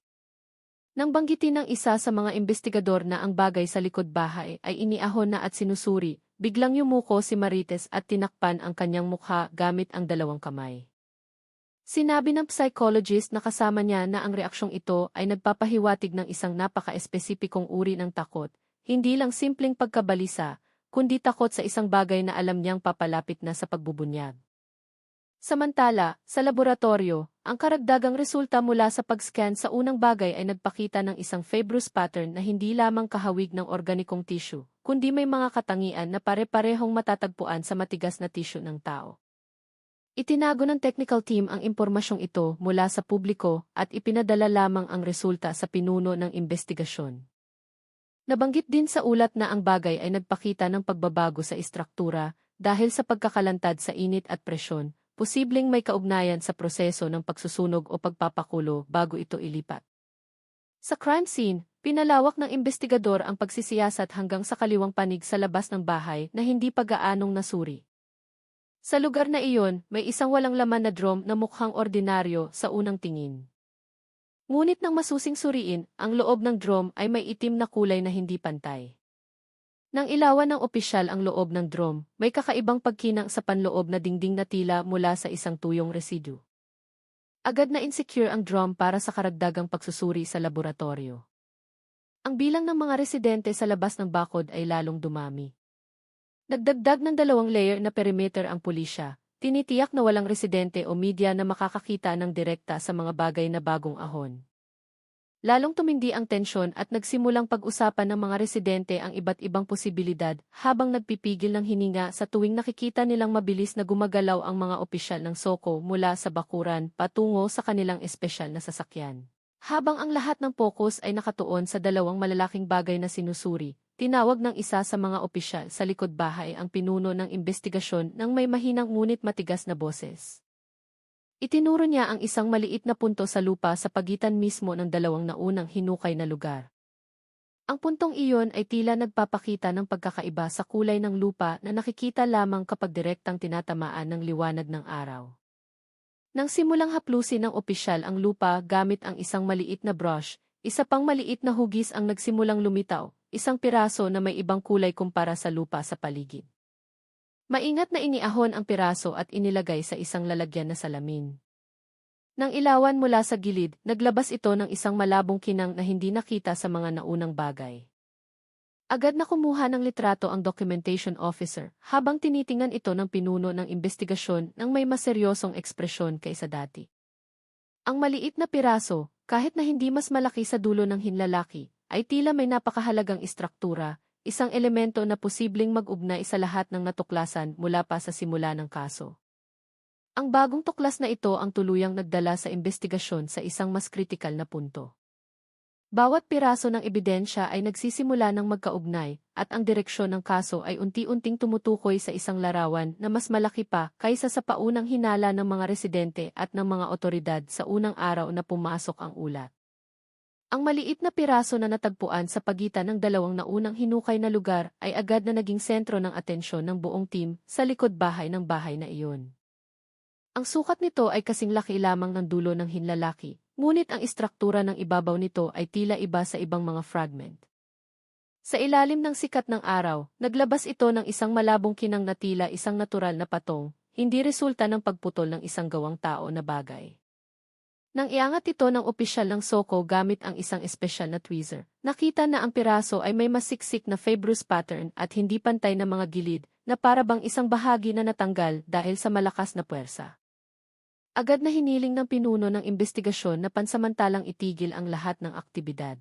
Nang banggitin ng isa sa mga investigador na ang bagay sa likod bahay ay iniahon na at sinusuri, biglang yumuko si Marites at tinakpan ang kanyang mukha gamit ang dalawang kamay. Sinabi ng psychologist na kasama niya na ang reaksyong ito ay nagpapahiwatig ng isang napaka-espesipikong uri ng takot, hindi lang simpleng pagkabalisa, kundi takot sa isang bagay na alam niyang papalapit na sa pagbubunyag. Samantala, sa laboratorio, ang karagdagang resulta mula sa pag-scan sa unang bagay ay nagpakita ng isang fibrous pattern na hindi lamang kahawig ng organikong tissue, kundi may mga katangian na pare-parehong matatagpuan sa matigas na tissue ng tao. Itinago ng technical team ang impormasyong ito mula sa publiko at ipinadala lamang ang resulta sa pinuno ng investigasyon. Nabanggit din sa ulat na ang bagay ay nagpakita ng pagbabago sa istruktura dahil sa pagkakalantad sa init at presyon, posibleng may kaugnayan sa proseso ng pagsusunog o pagpapakulo bago ito ilipat. Sa crime scene, pinalawak ng investigador ang pagsisiyasat hanggang sa kaliwang panig sa labas ng bahay na hindi pa gaanong nasuri. Sa lugar na iyon, may isang walang laman na drum na mukhang ordinaryo sa unang tingin. Ngunit nang masusing suriin, ang loob ng drum ay may itim na kulay na hindi pantay. Nang ilawan ng opisyal ang loob ng drum, may kakaibang pagkinang sa panloob na dingding na tila mula sa isang tuyong residue. Agad na insecure ang drum para sa karagdagang pagsusuri sa laboratorio. Ang bilang ng mga residente sa labas ng bakod ay lalong dumami. Nagdagdag ng 2 layer na perimeter ang pulisya, tinitiyak na walang residente o media na makakakita ng direkta sa mga bagay na bagong ahon. Lalong tumindi ang tensyon at nagsimulang pag-usapan ng mga residente ang iba't ibang posibilidad habang nagpipigil ng hininga sa tuwing nakikita nilang mabilis na gumagalaw ang mga opisyal ng SOCO mula sa bakuran patungo sa kanilang espesyal na sasakyan. Habang ang lahat ng focus ay nakatuon sa 2 malalaking bagay na sinusuri, tinawag ng isa sa mga opisyal sa likod bahay ang pinuno ng investigasyon ng may mahinang ngunit matigas na boses. Itinuro niya ang isang maliit na punto sa lupa sa pagitan mismo ng 2 naunang hinukay na lugar. Ang puntong iyon ay tila nagpapakita ng pagkakaiba sa kulay ng lupa na nakikita lamang kapag direktang tinatamaan ng liwanag ng araw. Nang simulang haplusin ng opisyal ang lupa gamit ang isang maliit na brush, isa pang maliit na hugis ang nagsimulang lumitaw, isang piraso na may ibang kulay kumpara sa lupa sa paligid. Maingat na iniahon ang piraso at inilagay sa isang lalagyan na salamin. Nang ilawan mula sa gilid, naglabas ito ng isang malabong kinang na hindi nakita sa mga naunang bagay. Agad na kumuha ng litrato ang documentation officer habang tinitingnan ito ng pinuno ng investigasyon ng may mas seryosong ekspresyon kaysa dati. Ang maliit na piraso, kahit na hindi mas malaki sa dulo ng hinlalaki, ay tila may napakahalagang istruktura, isang elemento na posibleng mag-ugnay sa lahat ng natuklasan mula pa sa simula ng kaso. Ang bagong tuklas na ito ang tuluyang nagdala sa investigasyon sa isang mas kritikal na punto. Bawat piraso ng ebidensya ay nagsisimula ng magkaugnay, at ang direksyon ng kaso ay unti-unting tumutukoy sa isang larawan na mas malaki pa kaysa sa paunang hinala ng mga residente at ng mga otoridad sa unang araw na pumasok ang ulat. Ang maliit na piraso na natagpuan sa pagitan ng dalawang naunang hinukay na lugar ay agad na naging sentro ng atensyon ng buong team sa likod bahay na iyon. Ang sukat nito ay kasing laki lamang ng dulo ng hinlalaki. Ngunit ang istruktura ng ibabaw nito ay tila iba sa ibang mga fragment. Sa ilalim ng sikat ng araw, naglabas ito ng isang malabong kinang na tila isang natural na patong, hindi resulta ng pagputol ng isang gawang tao na bagay. Nang iangat ito ng opisyal ng Soko gamit ang isang espesyal na tweezer, nakita na ang piraso ay may masiksik na fibrous pattern at hindi pantay na mga gilid, na para bang isang bahagi na natanggal dahil sa malakas na puwersa. Agad na hiniling ng pinuno ng investigasyon na pansamantalang itigil ang lahat ng aktibidad.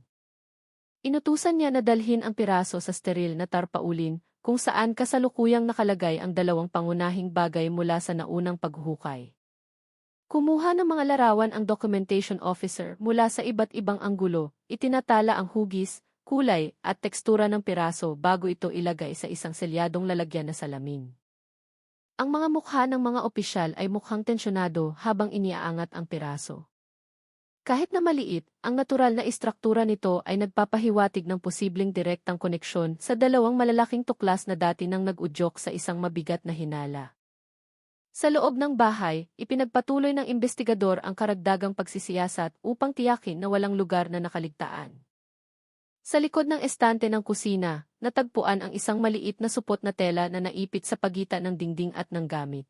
Inutusan niya na dalhin ang piraso sa steril na tarpaulin, kung saan kasalukuyang nakalagay ang dalawang pangunahing bagay mula sa naunang paghuhukay. Kumuha ng mga larawan ang documentation officer mula sa iba't ibang anggulo, itinatala ang hugis, kulay, at tekstura ng piraso bago ito ilagay sa isang selyadong lalagyan na salamin. Ang mga mukha ng mga opisyal ay mukhang tensyonado habang iniaangat ang piraso. Kahit na maliit, ang natural na istruktura nito ay nagpapahiwatig ng posibleng direktang koneksyon sa dalawang malalaking tuklas na dati nang nag-udyok sa isang mabigat na hinala. Sa loob ng bahay, ipinagpatuloy ng investigador ang karagdagang pagsisiyasat upang tiyakin na walang lugar na nakaligtaan. Sa likod ng estante ng kusina, natagpuan ang isang maliit na supot na tela na naipit sa pagitan ng dingding at ng gamit.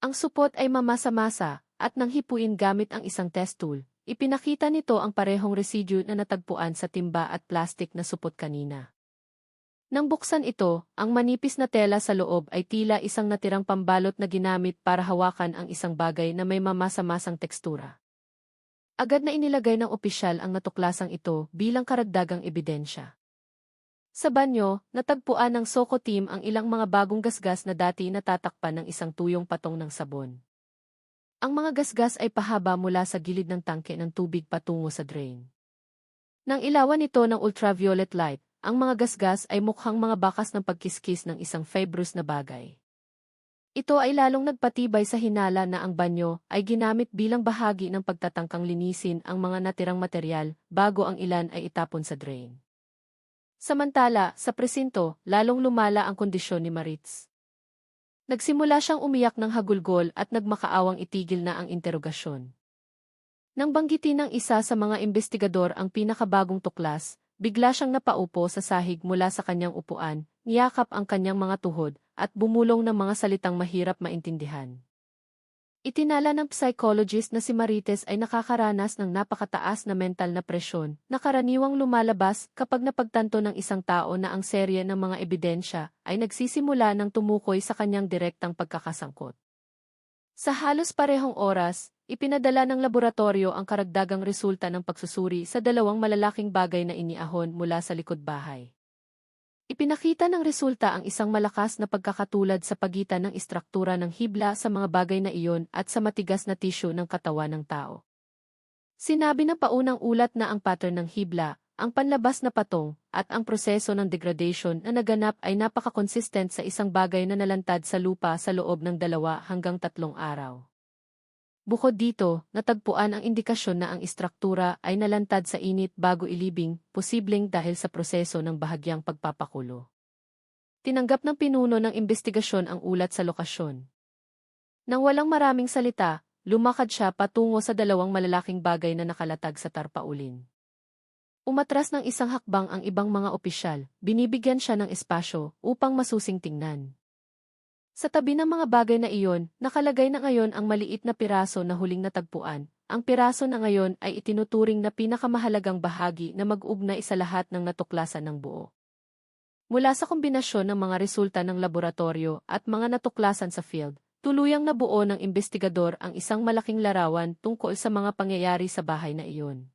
Ang supot ay mamasa-masa, at nang hipuin gamit ang isang test tool, ipinakita nito ang parehong residue na natagpuan sa timba at plastik na supot kanina. Nang buksan ito, ang manipis na tela sa loob ay tila isang natirang pambalot na ginamit para hawakan ang isang bagay na may mamasa-masang tekstura. Agad na inilagay ng opisyal ang natuklasang ito bilang karagdagang ebidensya. Sa banyo, natagpuan ng Soko team ang ilang mga bagong gasgas na dati natatakpan ng isang tuyong patong ng sabon. Ang mga gasgas ay pahaba mula sa gilid ng tangke ng tubig patungo sa drain. Nang ilawan ito ng ultraviolet light, ang mga gasgas ay mukhang mga bakas ng pagkiskis ng isang fibrous na bagay. Ito ay lalong nagpatibay sa hinala na ang banyo ay ginamit bilang bahagi ng pagtatangkang linisin ang mga natirang materyal bago ang ilan ay itapon sa drain. Samantala, sa presinto, lalong lumala ang kondisyon ni Maritz. Nagsimula siyang umiyak ng hagulgol at nagmakaawang itigil na ang interogasyon. Nang banggitin ng isa sa mga investigador ang pinakabagong tuklas, bigla siyang napaupo sa sahig mula sa kanyang upuan, niyakap ang kanyang mga tuhod, at bumulong ng mga salitang mahirap maintindihan. Itinala ng psychologist na si Marites ay nakakaranas ng napakataas na mental na presyon na karaniwang lumalabas kapag napagtanto ng isang tao na ang serye ng mga ebidensya ay nagsisimula ng tumukoy sa kanyang direktang pagkakasangkot. Sa halos parehong oras, ipinadala ng laboratorio ang karagdagang resulta ng pagsusuri sa dalawang malalaking bagay na iniahon mula sa likod bahay. Ipinakita ng resulta ang isang malakas na pagkakatulad sa pagitan ng istruktura ng hibla sa mga bagay na iyon at sa matigas na tissue ng katawan ng tao. Sinabi ng paunang ulat na ang pattern ng hibla, ang panlabas na patong, at ang proseso ng degradation na naganap ay napaka-consistent sa isang bagay na nalantad sa lupa sa loob ng 2 hanggang 3 araw. Bukod dito, natagpuan ang indikasyon na ang istruktura ay nalantad sa init bago ilibing, posibleng dahil sa proseso ng bahagyang pagpapakulo. Tinanggap ng pinuno ng investigasyon ang ulat sa lokasyon. Nang walang maraming salita, lumakad siya patungo sa dalawang malalaking bagay na nakalatag sa tarpaulin. Umatras ng isang hakbang ang ibang mga opisyal, binibigyan siya ng espasyo upang masusing tingnan. Sa tabi ng mga bagay na iyon, nakalagay na ngayon ang maliit na piraso na huling natagpuan. Ang piraso na ngayon ay itinuturing na pinakamahalagang bahagi na mag-ugnay sa lahat ng natuklasan ng buo. Mula sa kombinasyon ng mga resulta ng laboratorio at mga natuklasan sa field, tuluyang nabuo ng investigador ang isang malaking larawan tungkol sa mga pangyayari sa bahay na iyon.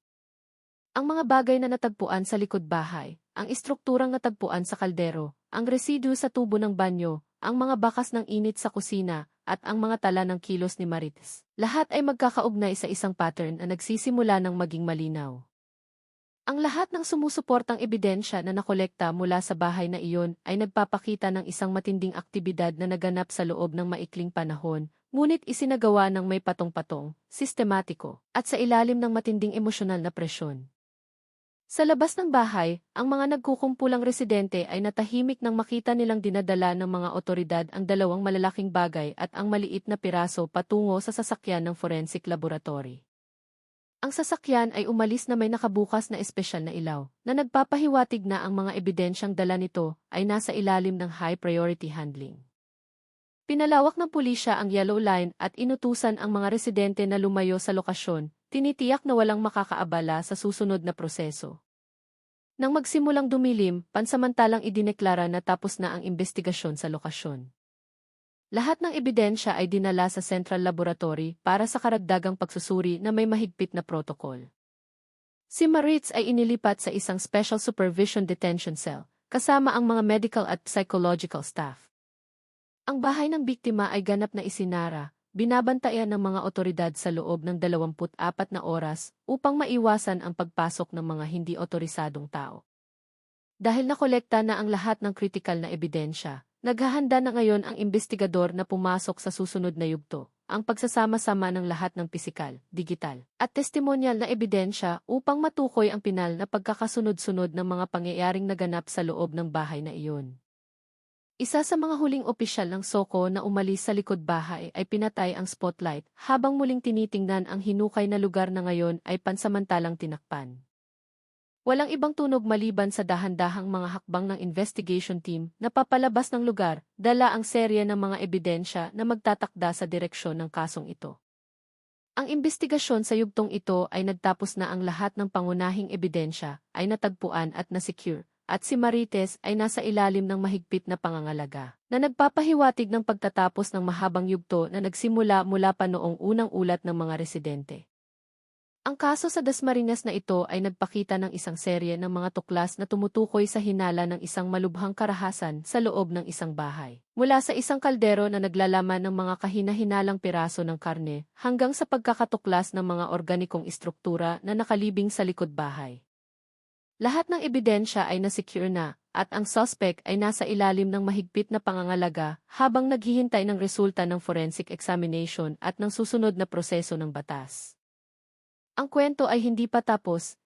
Ang mga bagay na natagpuan sa likod bahay, ang istrukturang natagpuan sa kaldero, ang residu sa tubo ng banyo, ang mga bakas ng init sa kusina, at ang mga tala ng kilos ni Marites. Lahat ay magkakaugnay sa isang pattern na nagsisimula ng maging malinaw. Ang lahat ng sumusuportang ebidensya na nakolekta mula sa bahay na iyon ay nagpapakita ng isang matinding aktibidad na naganap sa loob ng maikling panahon, ngunit isinagawa ng may patong-patong, sistematiko, at sa ilalim ng matinding emosyonal na presyon. Sa labas ng bahay, ang mga nagkukumpulang residente ay natahimik nang makita nilang dinadala ng mga otoridad ang dalawang malalaking bagay at ang maliit na piraso patungo sa sasakyan ng forensic laboratory. Ang sasakyan ay umalis na may nakabukas na espesyal na ilaw, na nagpapahiwatig na ang mga ebidensyang dala nito ay nasa ilalim ng high priority handling. Pinalawak ng pulisya ang yellow line at inutusan ang mga residente na lumayo sa lokasyon, tinitiyak na walang makakaabala sa susunod na proseso. Nang magsimulang dumilim, pansamantalang idineklara na tapos na ang investigasyon sa lokasyon. Lahat ng ebidensya ay dinala sa Central Laboratory para sa karagdagang pagsusuri na may mahigpit na protokol. Si Maritz ay inilipat sa isang Special Supervision Detention Cell, kasama ang mga medical at psychological staff. Ang bahay ng biktima ay ganap na isinara, binabantayan ng mga otoridad sa loob ng 24 na oras upang maiwasan ang pagpasok ng mga hindi otorisadong tao. Dahil nakolekta na ang lahat ng kritikal na ebidensya, naghahanda na ngayon ang investigador na pumasok sa susunod na yugto, ang pagsasama-sama ng lahat ng pisikal, digital, at testimonyal na ebidensya upang matukoy ang pinal na pagkakasunod-sunod ng mga pangyayaring naganap sa loob ng bahay na iyon. Isa sa mga huling opisyal ng SOCO na umalis sa likod bahay ay pinatay ang spotlight habang muling tinitingnan ang hinukay na lugar na ngayon ay pansamantalang tinakpan. Walang ibang tunog maliban sa dahan-dahang mga hakbang ng investigation team na papalabas ng lugar, dala ang serye ng mga ebidensya na magtatakda sa direksyon ng kasong ito. Ang investigasyon sa yugtong ito ay nagtapos na ang lahat ng pangunahing ebidensya ay natagpuan at nasecure, at si Marites ay nasa ilalim ng mahigpit na pangangalaga, na nagpapahiwatig ng pagtatapos ng mahabang yugto na nagsimula mula pa noong unang ulat ng mga residente. Ang kaso sa Dasmariñas na ito ay nagpakita ng isang serye ng mga tuklas na tumutukoy sa hinala ng isang malubhang karahasan sa loob ng isang bahay. Mula sa isang kaldero na naglalaman ng mga kahina-hinalang piraso ng karne hanggang sa pagkakatuklas ng mga organikong istruktura na nakalibing sa likod bahay. Lahat ng ebidensya ay nasecure na, at ang suspect ay nasa ilalim ng mahigpit na pangangalaga habang naghihintay ng resulta ng forensic examination at ng susunod na proseso ng batas. Ang kwento ay hindi pa tapos,